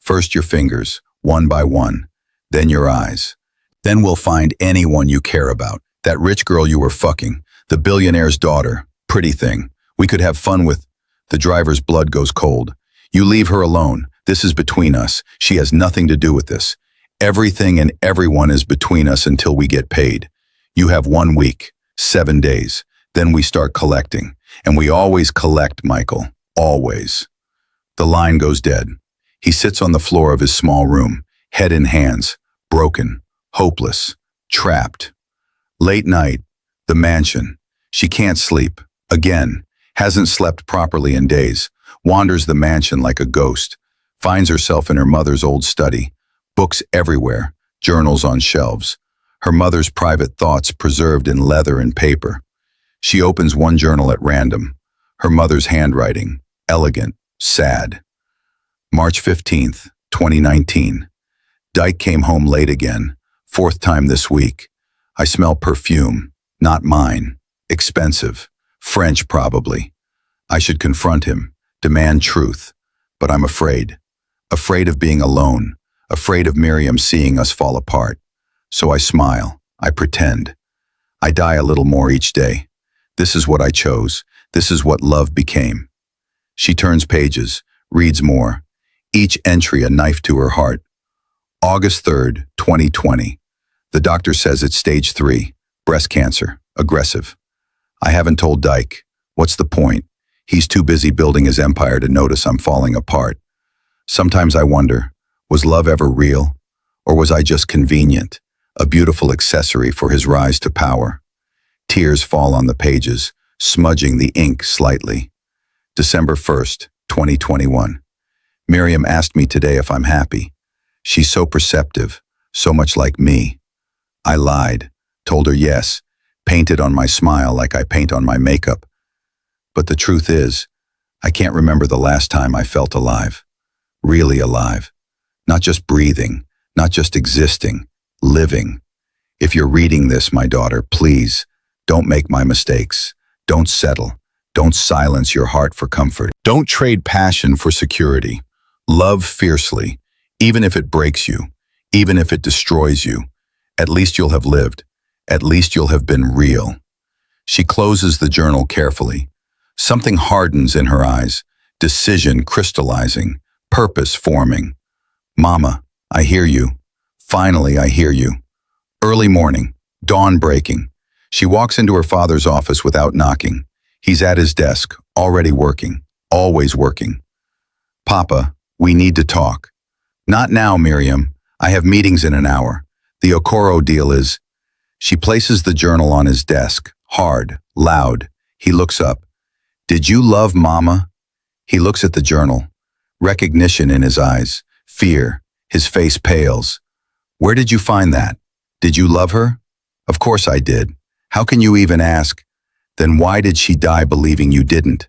First your fingers, one by one, then your eyes. Then we'll find anyone you care about, that rich girl you were fucking, the billionaire's daughter, pretty thing. We could have fun with. The driver's blood goes cold. You leave her alone. This is between us. She has nothing to do with this. Everything and everyone is between us until we get paid. You have 1 week, 7 days. Then we start collecting. And we always collect, Michael. Always. The line goes dead. He sits on the floor of his small room, head in hands, broken, hopeless, trapped. Late night, the mansion. She can't sleep. Again. Hasn't slept properly in days. Wanders the mansion like a ghost. Finds herself in her mother's old study. Books everywhere, journals on shelves. Her mother's private thoughts preserved in leather and paper. She opens one journal at random. Her mother's handwriting, elegant, sad. March 15th, 2019. Dyke came home late again, 4th time this week. I smell perfume, not mine, expensive, French probably. I should confront him, demand truth, but I'm afraid. Afraid of being alone, afraid of Miriam seeing us fall apart. So I smile, I pretend. I die a little more each day. This is what I chose. This is what love became. She turns pages, reads more. Each entry a knife to her heart. August 3rd, 2020. The doctor says it's stage 3, breast cancer, aggressive. I haven't told Dyke. What's the point? He's too busy building his empire to notice I'm falling apart. Sometimes I wonder, was love ever real? Or was I just convenient, a beautiful accessory for his rise to power? Tears fall on the pages, smudging the ink slightly. December 1st, 2021. Miriam asked me today if I'm happy. She's so perceptive, so much like me. I lied, told her yes, painted on my smile like I paint on my makeup. But the truth is, I can't remember the last time I felt alive. Really alive. Not just breathing, not just existing, living. If you're reading this, my daughter, please, don't make my mistakes. Don't settle. Don't silence your heart for comfort. Don't trade passion for security. Love fiercely, even if it breaks you, even if it destroys you. At least you'll have lived. At least you'll have been real. She closes the journal carefully. Something hardens in her eyes, decision crystallizing, purpose forming. Mama, I hear you. Finally, I hear you. Early morning, dawn breaking. She walks into her father's office without knocking. He's at his desk, already working, always working. Papa, we need to talk. Not now, Miriam. I have meetings in an hour. The Okoro deal is... She places the journal on his desk, hard, loud. He looks up. Did you love Mama? He looks at the journal. Recognition in his eyes, fear. His face pales. Where did you find that? Did you love her? Of course I did. How can you even ask? Then why did she die believing you didn't?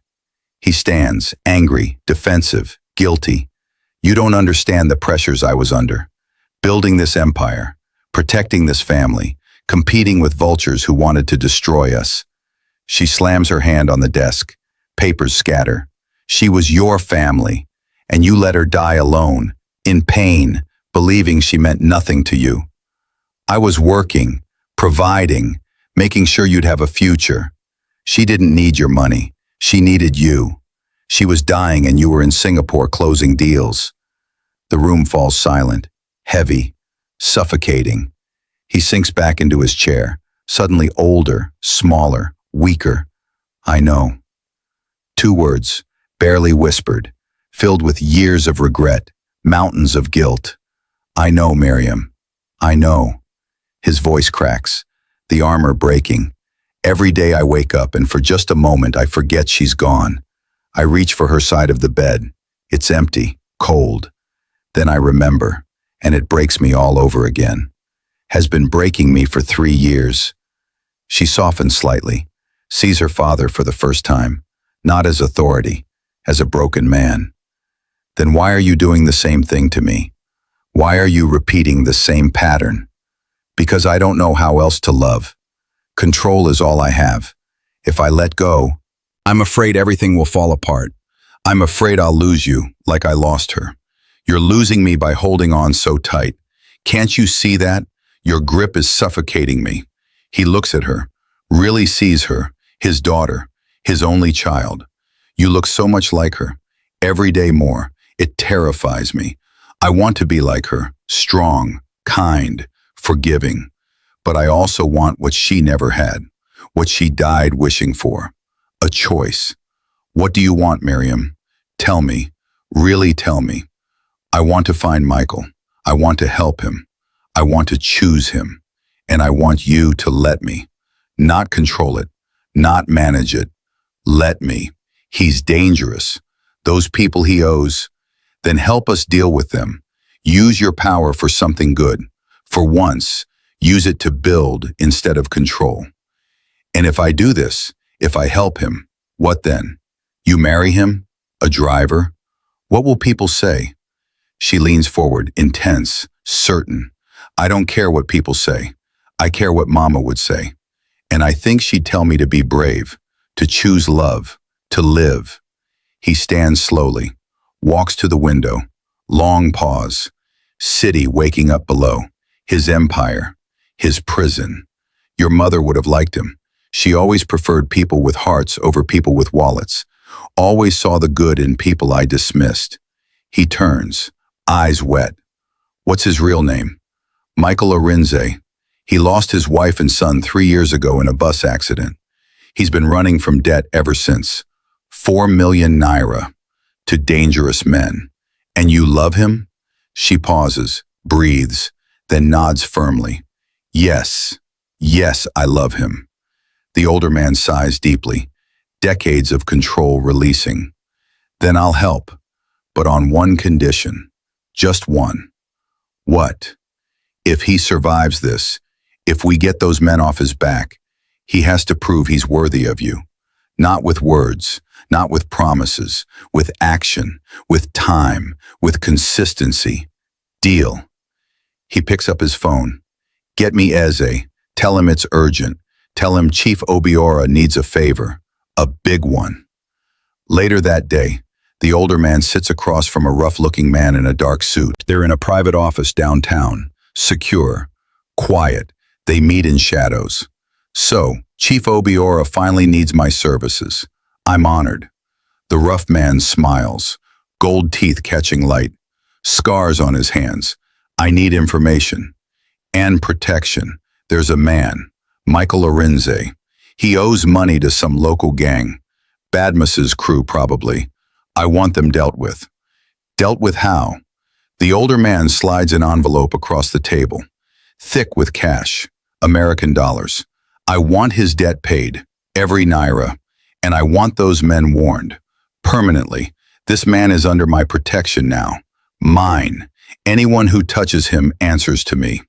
He stands, angry, defensive, guilty. You don't understand the pressures I was under. Building this empire, protecting this family, competing with vultures who wanted to destroy us. She slams her hand on the desk. Papers scatter. She was your family, and you let her die alone, in pain, believing she meant nothing to you. I was working, providing, making sure you'd have a future. She didn't need your money. She needed you. She was dying and you were in Singapore closing deals. The room falls silent, heavy, suffocating. He sinks back into his chair, suddenly older, smaller, weaker. I know. 2 words, barely whispered, filled with years of regret, mountains of guilt. I know, Miriam. I know. His voice cracks, the armor breaking. Every day I wake up and for just a moment I forget she's gone. I reach for her side of the bed. It's empty, cold. Then I remember, and it breaks me all over again. Has been breaking me for 3 years. She softens slightly, sees her father for the first time, not as authority, as a broken man. Then why are you doing the same thing to me? Why are you repeating the same pattern? Because I don't know how else to love. Control is all I have. If I let go, I'm afraid everything will fall apart. I'm afraid I'll lose you, like I lost her. You're losing me by holding on so tight. Can't you see that? Your grip is suffocating me. He looks at her, really sees her, his daughter, his only child. You look so much like her. Every day more. It terrifies me. I want to be like her, strong, kind, forgiving. But I also want what she never had, what she died wishing for. A choice. What do you want, Miriam? Tell me. Really tell me. I want to find Michael. I want to help him. I want to choose him. And I want you to let me. Not control it. Not manage it. Let me. He's dangerous. Those people he owes. Then help us deal with them. Use your power for something good. For once, use it to build instead of control. And if I do this, if I help him, what then? You marry him? A driver? What will people say? She leans forward, intense, certain. I don't care what people say. I care what Mama would say. And I think she'd tell me to be brave, to choose love, to live. He stands slowly, walks to the window, long pause. City waking up below, his empire, his prison. Your mother would have liked him. She always preferred people with hearts over people with wallets. Always saw the good in people I dismissed. He turns, eyes wet. What's his real name? Michael Arinze. He lost his wife and son 3 years ago in a bus accident. He's been running from debt ever since. 4 million naira to dangerous men. And you love him? She pauses, breathes, then nods firmly. Yes, yes, I love him. The older man sighs deeply, decades of control releasing. Then I'll help, but on one condition. Just one. What? If he survives this, if we get those men off his back, he has to prove he's worthy of you. Not with words, not with promises, with action, with time, with consistency. Deal. He picks up his phone. Get me Eze. Tell him it's urgent. Tell him Chief Obiora needs a favor. A big one. Later that day, the older man sits across from a rough-looking man in a dark suit. They're in a private office downtown. Secure. Quiet. They meet in shadows. So, Chief Obiora finally needs my services. I'm honored. The rough man smiles, gold teeth catching light, scars on his hands. I need information. And protection. There's a man, Michael Arinze. He owes money to some local gang. Badmus's crew, probably. I want them dealt with. Dealt with how? The older man slides an envelope across the table. Thick with cash. American dollars. I want his debt paid. Every naira. And I want those men warned. Permanently. This man is under my protection now. Mine. Anyone who touches him answers to me.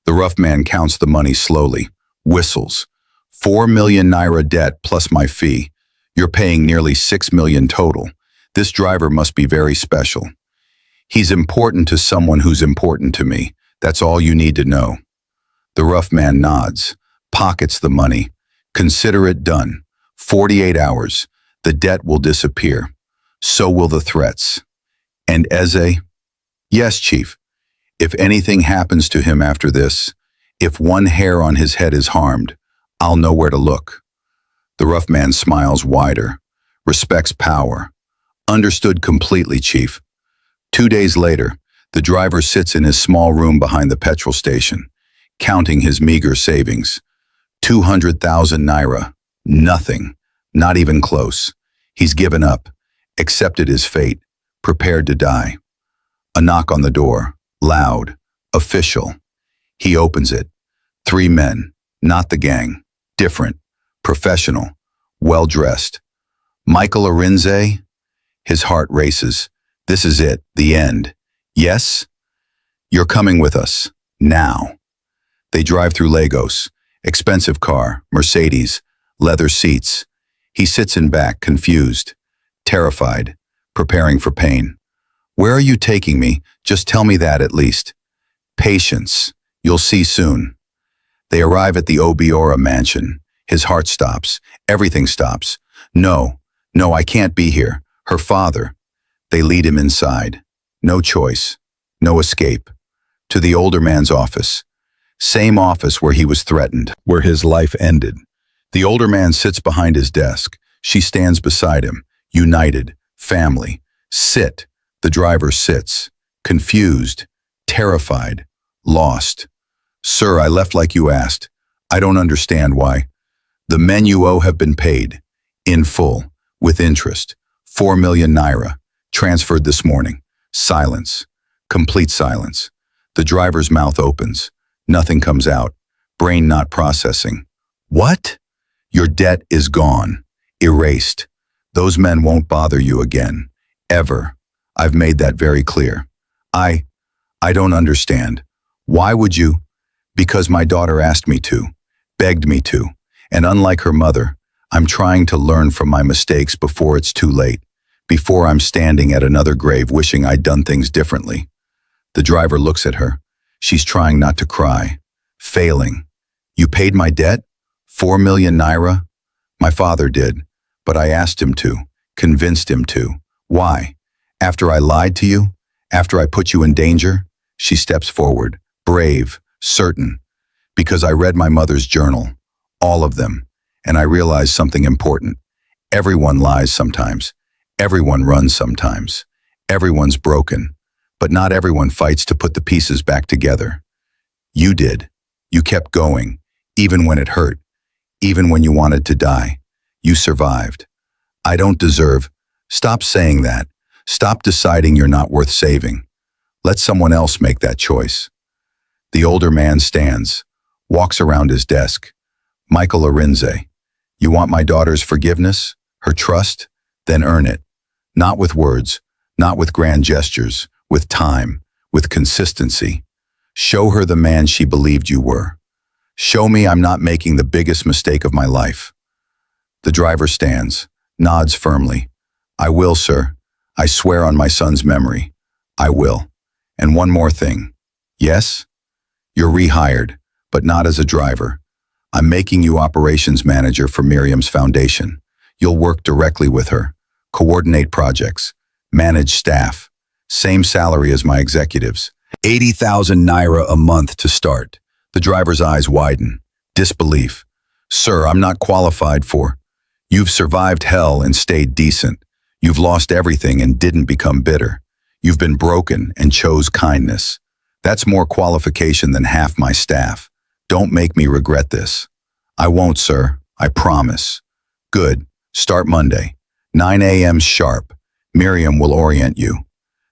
The rough man counts the money slowly. Whistles. 4 million naira debt plus my fee. You're paying nearly 6 million total. This driver must be very special. He's important to someone who's important to me. That's all you need to know. The rough man nods, pockets the money. Consider it done. 48 hours. The debt will disappear. So will the threats. And Eze? Yes, Chief. If anything happens to him after this, if one hair on his head is harmed, I'll know where to look. The rough man smiles wider, respects power. Understood completely, Chief. 2 days later, the driver sits in his small room behind the petrol station, counting his meager savings. 200,000 naira. Nothing. Not even close. He's given up, accepted his fate, prepared to die. A knock on the door. Loud. Official. He opens it. 3 men. Not the gang. Different. Professional. Well-dressed. Michael Arinze? His heart races. This is it. The end. Yes? You're coming with us. Now. They drive through Lagos. Expensive car. Mercedes. Leather seats. He sits in back, confused. Terrified. Preparing for pain. Where are you taking me? Just tell me that at least. Patience. You'll see soon. They arrive at the Obiora mansion. His heart stops. Everything stops. No, I can't be here. Her father. They lead him inside. No choice. No escape. To the older man's office. Same office where he was threatened, where his life ended. The older man sits behind his desk. She stands beside him. United. Family. Sit. The driver sits. Confused. Terrified. Lost. Sir, I left like you asked. I don't understand why. The men you owe have been paid. In full. With interest. 4 million naira. Transferred this morning. Silence. Complete silence. The driver's mouth opens. Nothing comes out. Brain not processing. What? Your debt is gone. Erased. Those men won't bother you again. Ever. I've made that very clear. I don't understand. Why would you? Because my daughter asked me to. Begged me to. And unlike her mother, I'm trying to learn from my mistakes before it's too late. Before I'm standing at another grave wishing I'd done things differently. The driver looks at her. She's trying not to cry. Failing. You paid my debt? 4 million naira? My father did, but I asked him to, convinced him to. Why? After I lied to you? After I put you in danger? She steps forward, brave, certain. Because I read my mother's journal, all of them, and I realized something important. Everyone lies sometimes. Everyone runs sometimes. Everyone's broken. But not everyone fights to put the pieces back together. You did. You kept going, even when it hurt, even when you wanted to die. You survived. I don't deserve. Stop saying that. Stop deciding you're not worth saving. Let someone else make that choice. The older man stands, walks around his desk. Michael Arinze, you want my daughter's forgiveness, her trust? Then earn it. Not with words, not with grand gestures, with time, with consistency. Show her the man she believed you were. Show me I'm not making the biggest mistake of my life. The driver stands, nods firmly. I will, sir. I swear on my son's memory. I will. And one more thing. Yes? You're rehired, but not as a driver. I'm making you operations manager for Miriam's foundation. You'll work directly with her, coordinate projects, manage staff. Same salary as my executives. 80,000 naira a month to start. The driver's eyes widen. Disbelief. Sir, I'm not qualified for. You've survived hell and stayed decent. You've lost everything and didn't become bitter. You've been broken and chose kindness. That's more qualification than half my staff. Don't make me regret this. I won't, sir. I promise. Good. Start Monday. 9 a.m. sharp. Miriam will orient you.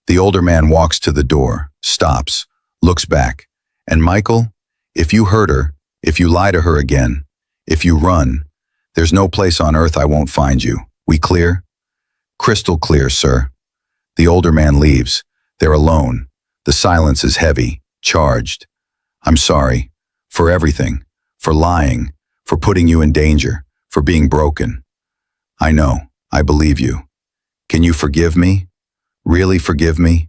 The older man walks to the door, stops, looks back. And Michael, if you hurt her, if you lie to her again, if you run, there's no place on earth I won't find you. We clear? Crystal clear, sir. The older man leaves. They're alone. The silence is heavy, charged. I'm sorry. For everything. For lying. For putting you in danger. For being broken. I know. I believe you. Can you forgive me? Really forgive me?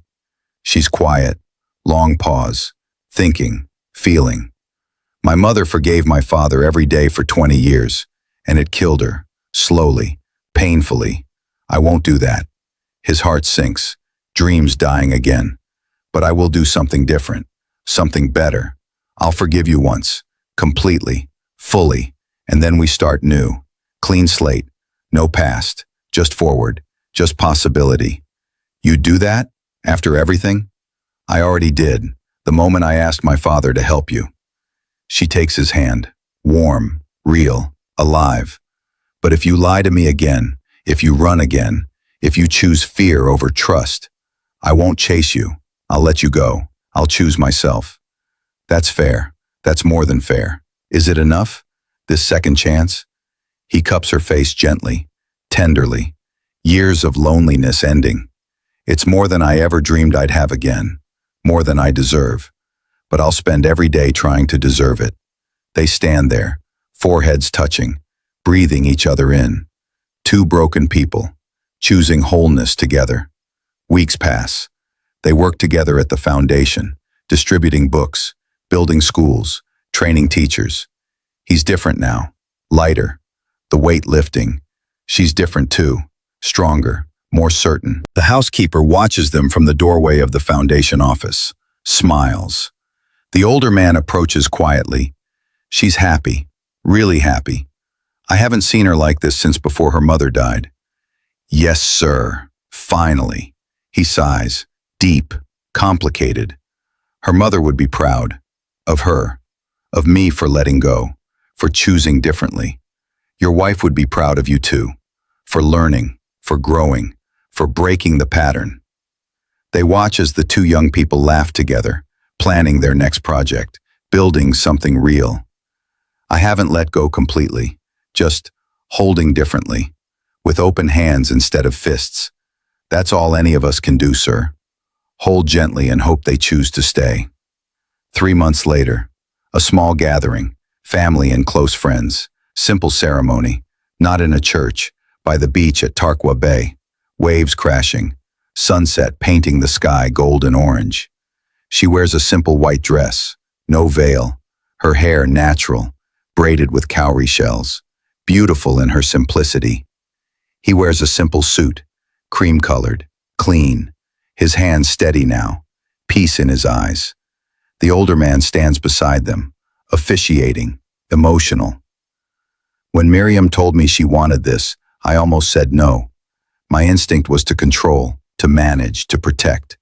She's quiet. Long pause. Thinking. Feeling. My mother forgave my father every day for 20 years, and it killed her. Slowly. Painfully. I won't do that. His heart sinks. Dreams dying again. But I will do something different. Something better. I'll forgive you once. Completely. Fully. And then we start new. Clean slate. No past. Just forward. Just possibility. You'd do that? After everything? I already did. The moment I asked my father to help you. She takes his hand. Warm. Real. Alive. But if you lie to me again, if you run again, if you choose fear over trust, I won't chase you. I'll let you go. I'll choose myself. That's fair. That's more than fair. Is it enough? This second chance? He cups her face gently, tenderly. Years of loneliness ending. It's more than I ever dreamed I'd have again. More than I deserve. But I'll spend every day trying to deserve it. They stand there, foreheads touching, breathing each other in. Two broken people, choosing wholeness together. Weeks pass. They work together at the foundation, distributing books, building schools, training teachers. He's different now, lighter, the weight lifting. She's different too, stronger, more certain. The housekeeper watches them from the doorway of the foundation office, smiles. The older man approaches quietly. She's happy, really happy. I haven't seen her like this since before her mother died. Yes, sir, finally. He sighs, deep, complicated. Her mother would be proud. Of her. Of me for letting go. For choosing differently. Your wife would be proud of you too. For learning. For growing. For breaking the pattern. They watch as the two young people laugh together, planning their next project, building something real. I haven't let go completely. Just holding differently. With open hands instead of fists. That's all any of us can do, sir. Hold gently and hope they choose to stay. 3 months later, a small gathering, family and close friends, simple ceremony, not in a church, by the beach at Tarkwa Bay, waves crashing, sunset painting the sky golden orange. She wears a simple white dress, no veil, her hair natural, braided with cowrie shells, beautiful in her simplicity. He wears a simple suit, cream-colored, clean, his hands steady now, peace in his eyes. The older man stands beside them, officiating, emotional. When Miriam told me she wanted this, I almost said no. My instinct was to control, to manage, to protect,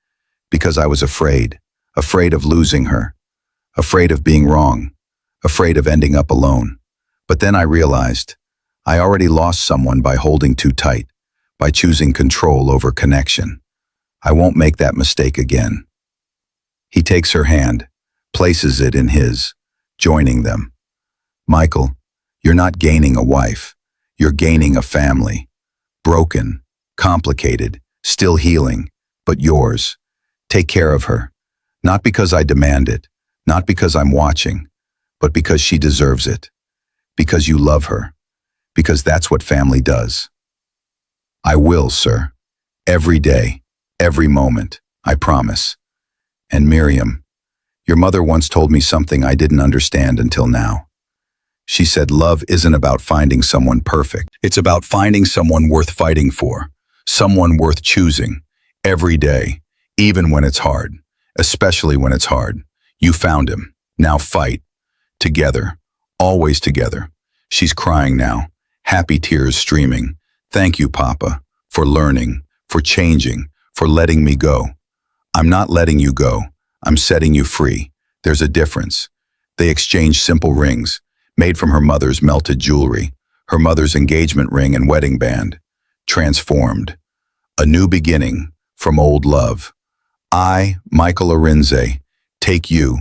because I was afraid of losing her, afraid of being wrong, afraid of ending up alone. But then I realized, I already lost someone by holding too tight, by choosing control over connection. I won't make that mistake again. He takes her hand, places it in his, joining them. Michael, you're not gaining a wife. You're gaining a family. Broken, complicated, still healing, but yours. Take care of her. Not because I demand it, not because I'm watching, but because she deserves it. Because you love her. Because that's what family does. I will, sir. Every day, every moment, I promise. And Miriam, your mother once told me something I didn't understand until now. She said love isn't about finding someone perfect. It's about finding someone worth fighting for, someone worth choosing, every day, even when it's hard, especially when it's hard. You found him. Now fight. Together. Always together. She's crying now, happy tears streaming. Thank you, Papa, for learning, for changing, for letting me go. I'm not letting you go. I'm setting you free. There's a difference. They exchanged simple rings, made from her mother's melted jewelry, her mother's engagement ring and wedding band. Transformed. A new beginning from old love. I, Michael Arinze, take you,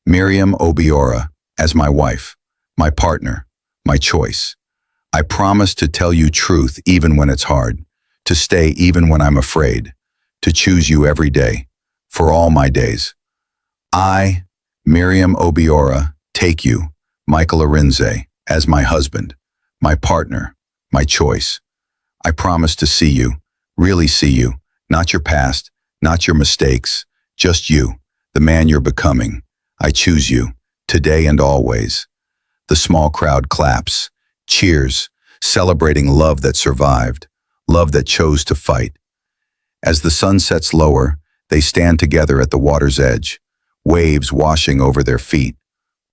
Miriam Obiora, as my wife, my partner, my choice. I promise to tell you truth even when it's hard, to stay even when I'm afraid, to choose you every day, for all my days. I, Miriam Obiora, take you, Michael Arinze, as my husband, my partner, my choice. I promise to see you, really see you, not your past, not your mistakes, just you, the man you're becoming. I choose you, today and always. The small crowd claps, cheers, celebrating love that survived, love that chose to fight. As the sun sets lower, they stand together at the water's edge, waves washing over their feet,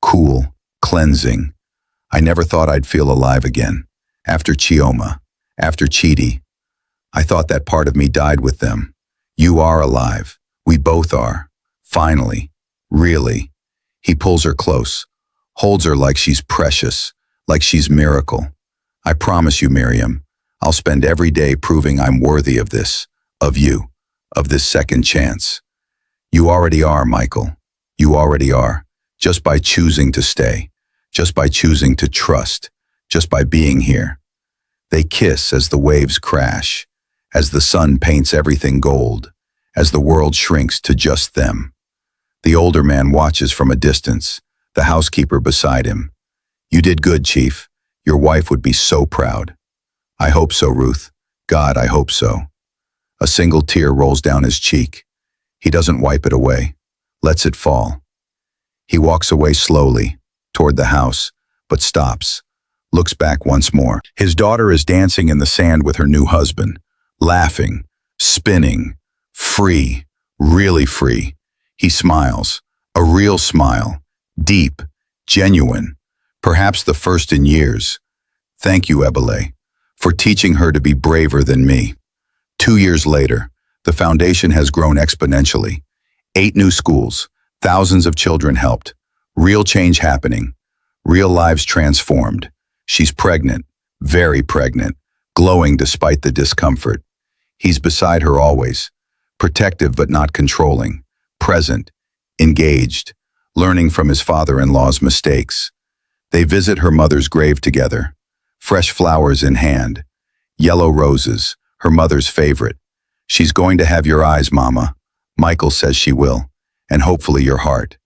cool, cleansing. I never thought I'd feel alive again. After Chioma, after Chidi, I thought that part of me died with them. You are alive. We both are. Finally. Really. He pulls her close, holds her like she's precious, like she's miracle. I promise you, Miriam, I'll spend every day proving I'm worthy of this, of you, of this second chance. You already are, Michael. You already are. Just by choosing to stay, just by choosing to trust, just by being here. They kiss as the waves crash, as the sun paints everything gold, as the world shrinks to just them. The older man watches from a distance, the housekeeper beside him. You did good, Chief. Your wife would be so proud. I hope so, Ruth. God, I hope so. A single tear rolls down his cheek. He doesn't wipe it away, lets it fall. He walks away slowly, toward the house, but stops, looks back once more. His daughter is dancing in the sand with her new husband, laughing, spinning, free, really free. He smiles, a real smile, deep, genuine, perhaps the first in years. Thank you, Ebele, for teaching her to be braver than me. 2 years later, the foundation has grown exponentially. 8 new schools, thousands of children helped, real change happening, real lives transformed. She's pregnant, very pregnant, glowing despite the discomfort. He's beside her always, protective but not controlling, present, engaged, learning from his father-in-law's mistakes. They visit her mother's grave together, fresh flowers in hand, yellow roses, her mother's favorite. She's going to have your eyes, Mama. Michael says she will, and hopefully your heart.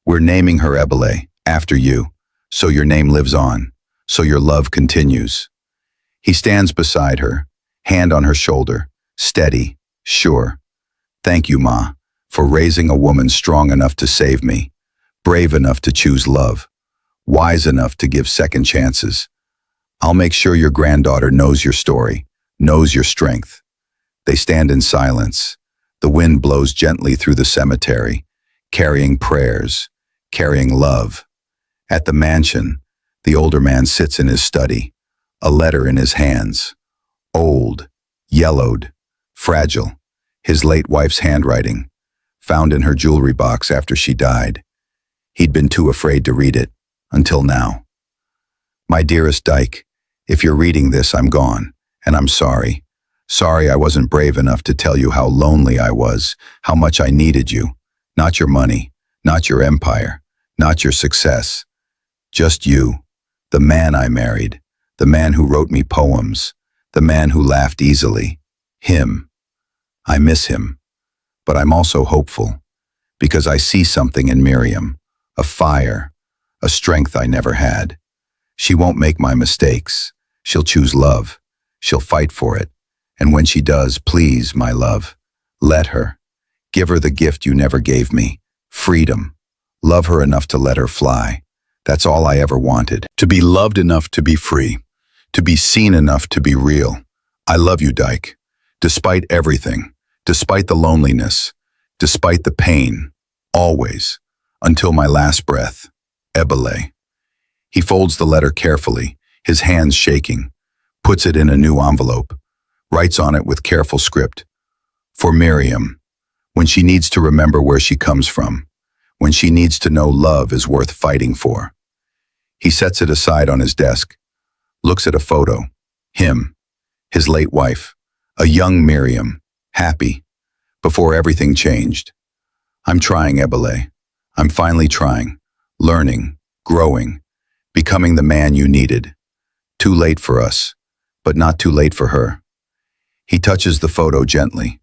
We're naming her Ebele, after you, so your name lives on, so your love continues. He stands beside her, hand on her shoulder, steady, sure. Thank you, Ma, for raising a woman strong enough to save me, brave enough to choose love, wise enough to give second chances. I'll make sure your granddaughter knows your story, knows your strength. They stand in silence. The wind blows gently through the cemetery, carrying prayers, carrying love. At the mansion, the older man sits in his study, a letter in his hands. Old, yellowed, fragile, his late wife's handwriting, found in her jewelry box after she died. He'd been too afraid to read it, until now. My dearest Dyke, if you're reading this, I'm gone, and I'm sorry. Sorry I wasn't brave enough to tell you how lonely I was, how much I needed you. Not your money, not your empire, not your success. Just you, the man I married, the man who wrote me poems, the man who laughed easily. Him. I miss him, but I'm also hopeful, because I see something in Miriam, a fire, a strength I never had. She won't make my mistakes. She'll choose love. She'll fight for it. And when she does, please, my love, let her. Give her the gift you never gave me, freedom. Love her enough to let her fly. That's all I ever wanted. To be loved enough to be free. To be seen enough to be real. I love you, Dyke. Despite everything, despite the loneliness, despite the pain, always, until my last breath. Ebele. He folds the letter carefully, his hands shaking, puts it in a new envelope, writes on it with careful script. For Miriam, when she needs to remember where she comes from, when she needs to know love is worth fighting for. He sets it aside on his desk, looks at a photo, him, his late wife, a young Miriam, happy, before everything changed. I'm trying, Ebele. I'm finally trying, learning, growing, becoming the man you needed. Too late for us, but not too late for her. He touches the photo gently.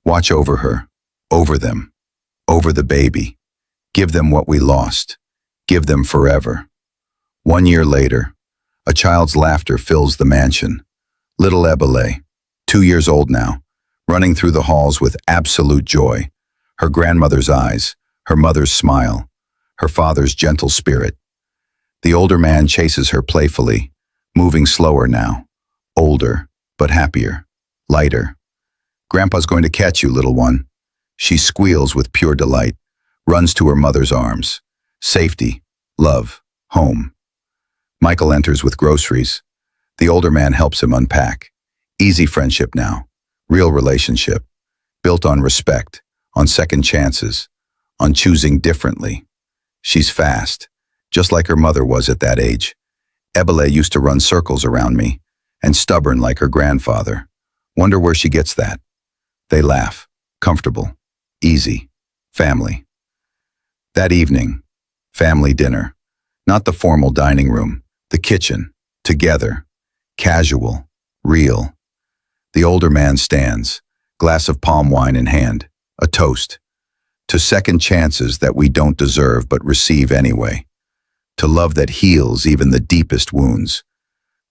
Watch over her, over them, over the baby. Give them what we lost. Give them forever. 1 year later, a child's laughter fills the mansion. Little Ebele, 2 years old now, running through the halls with absolute joy. Her grandmother's eyes, her mother's smile, her father's gentle spirit. The older man chases her playfully, moving slower now, older, but happier, lighter. Grandpa's going to catch you, little one. She squeals with pure delight, runs to her mother's arms. Safety, love, home. Michael enters with groceries. The older man helps him unpack. Easy friendship now, real relationship, built on respect, on second chances, on choosing differently. She's fast, just like her mother was at that age. Ebele used to run circles around me, and stubborn like her grandfather. Wonder where she gets that. They laugh, comfortable, easy, family. That evening, family dinner. Not the formal dining room, the kitchen, together, casual, real. The older man stands, glass of palm wine in hand, a toast. To second chances that we don't deserve but receive anyway. To love that heals even the deepest wounds.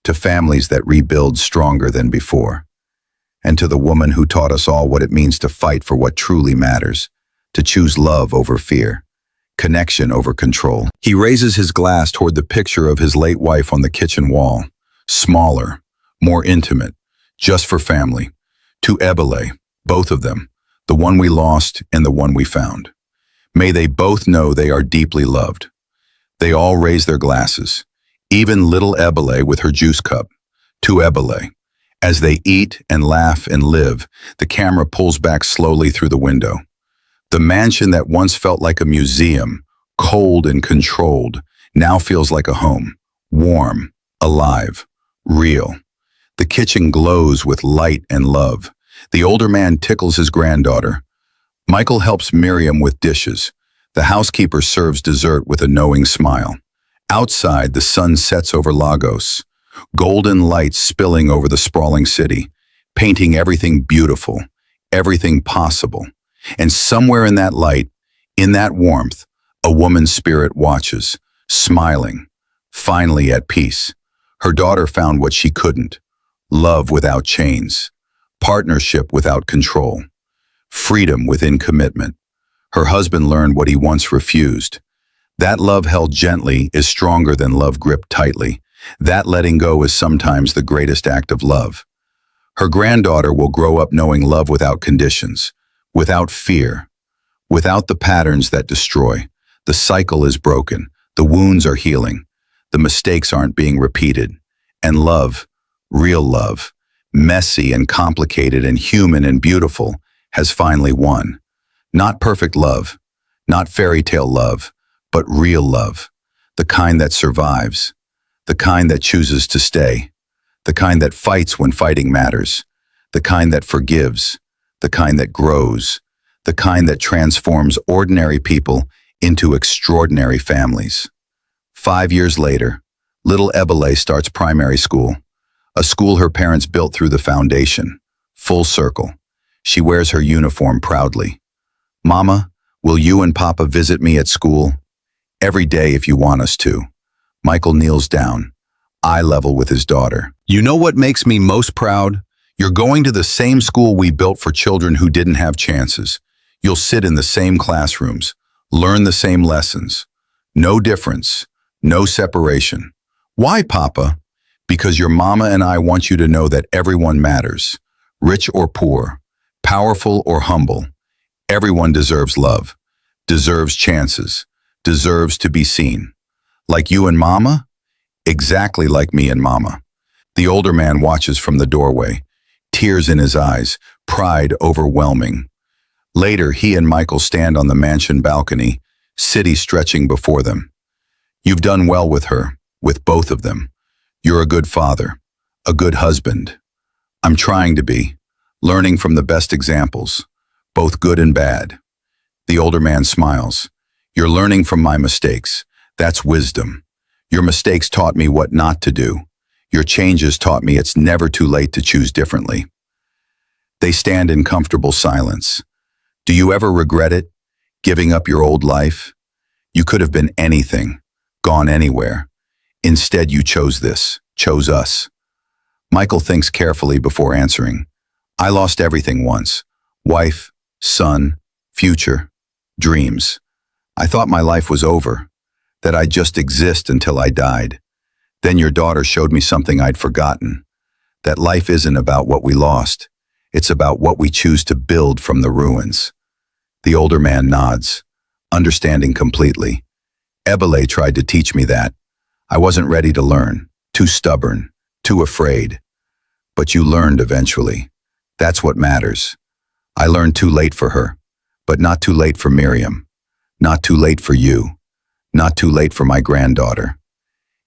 To families that rebuild stronger than before. And to the woman who taught us all what it means to fight for what truly matters. To choose love over fear. Connection over control. He raises his glass toward the picture of his late wife on the kitchen wall. Smaller, more intimate, just for family. To Ebele, both of them, the one we lost and the one we found. May they both know they are deeply loved. They all raise their glasses, even little Ebele with her juice cup. To Ebele. As they eat and laugh and live, the camera pulls back slowly through the window. The mansion that once felt like a museum, cold and controlled, now feels like a home, warm, alive, real. The kitchen glows with light and love. The older man tickles his granddaughter. Michael helps Miriam with dishes. The housekeeper serves dessert with a knowing smile. Outside, the sun sets over Lagos, golden lights spilling over the sprawling city, painting everything beautiful, everything possible. And somewhere in that light, in that warmth, a woman's spirit watches, smiling, finally at peace. Her daughter found what she couldn't: love without chains, partnership without control, freedom within commitment. Her husband learned what he once refused. That love held gently is stronger than love gripped tightly. That letting go is sometimes the greatest act of love. Her granddaughter will grow up knowing love without conditions, without fear, without the patterns that destroy. The cycle is broken, the wounds are healing, the mistakes aren't being repeated. And love, real love, messy and complicated and human and beautiful, has finally won. Not perfect love, not fairy tale love, but real love. The kind that survives, the kind that chooses to stay, the kind that fights when fighting matters, the kind that forgives, the kind that grows, the kind that transforms ordinary people into extraordinary families. 5 years later, little Ebele starts primary school, a school her parents built through the foundation, full circle. She wears her uniform proudly. Mama, will you and Papa visit me at school? Every day if you want us to. Michael kneels down, eye level with his daughter. You know what makes me most proud? You're going to the same school we built for children who didn't have chances. You'll sit in the same classrooms, learn the same lessons. No difference, no separation. Why, Papa? Because your mama and I want you to know that everyone matters. Rich or poor, powerful or humble. Everyone deserves love, deserves chances, deserves to be seen. Like you and Mama? Exactly like me and Mama. The older man watches from the doorway, tears in his eyes, pride overwhelming. Later, he and Michael stand on the mansion balcony, city stretching before them. You've done well with her, with both of them. You're a good father, a good husband. I'm trying to be, learning from the best examples, both good and bad. The older man smiles. You're learning from my mistakes. That's wisdom. Your mistakes taught me what not to do. Your changes taught me it's never too late to choose differently. They stand in comfortable silence. Do you ever regret it? Giving up your old life? You could have been anything, gone anywhere. Instead, you chose this, chose us. Michael thinks carefully before answering. I lost everything once. Wife, son, future, dreams. I thought my life was over, that I'd just exist until I died. Then your daughter showed me something I'd forgotten, that life isn't about what we lost. It's about what we choose to build from the ruins. The older man nods, understanding completely. Ebele tried to teach me that. I wasn't ready to learn, too stubborn, too afraid. But you learned eventually. That's what matters. I learned too late for her, but not too late for Miriam. Not too late for you. Not too late for my granddaughter.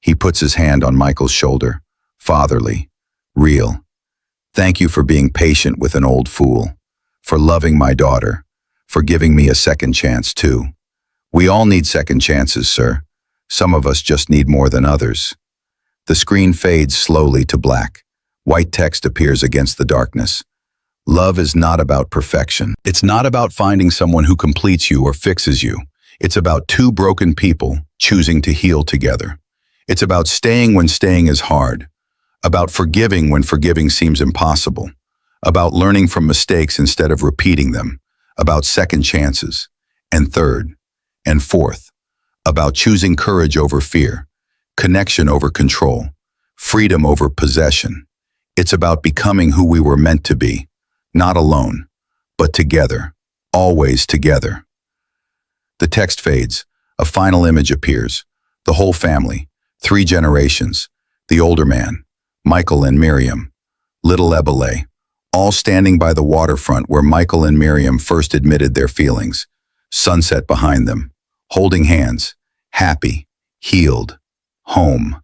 He puts his hand on Michael's shoulder, fatherly, real. Thank you for being patient with an old fool, for loving my daughter, for giving me a second chance too. We all need second chances, sir. Some of us just need more than others. The screen fades slowly to black. White text appears against the darkness. Love is not about perfection. It's not about finding someone who completes you or fixes you. It's about two broken people choosing to heal together. It's about staying when staying is hard. About forgiving when forgiving seems impossible. About learning from mistakes instead of repeating them. About second chances. And third. And fourth. About choosing courage over fear. Connection over control. Freedom over possession. It's about becoming who we were meant to be. Not alone, but together. Always together. The text fades. A final image appears. The whole family. 3 generations. The older man. Michael and Miriam. Little Ebele. All standing by the waterfront where Michael and Miriam first admitted their feelings. Sunset behind them. Holding hands. Happy. Healed. Home.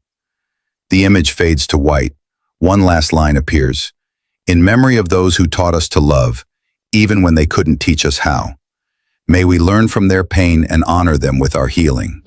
The image fades to white. One last line appears. In memory of those who taught us to love, even when they couldn't teach us how. May we learn from their pain and honor them with our healing.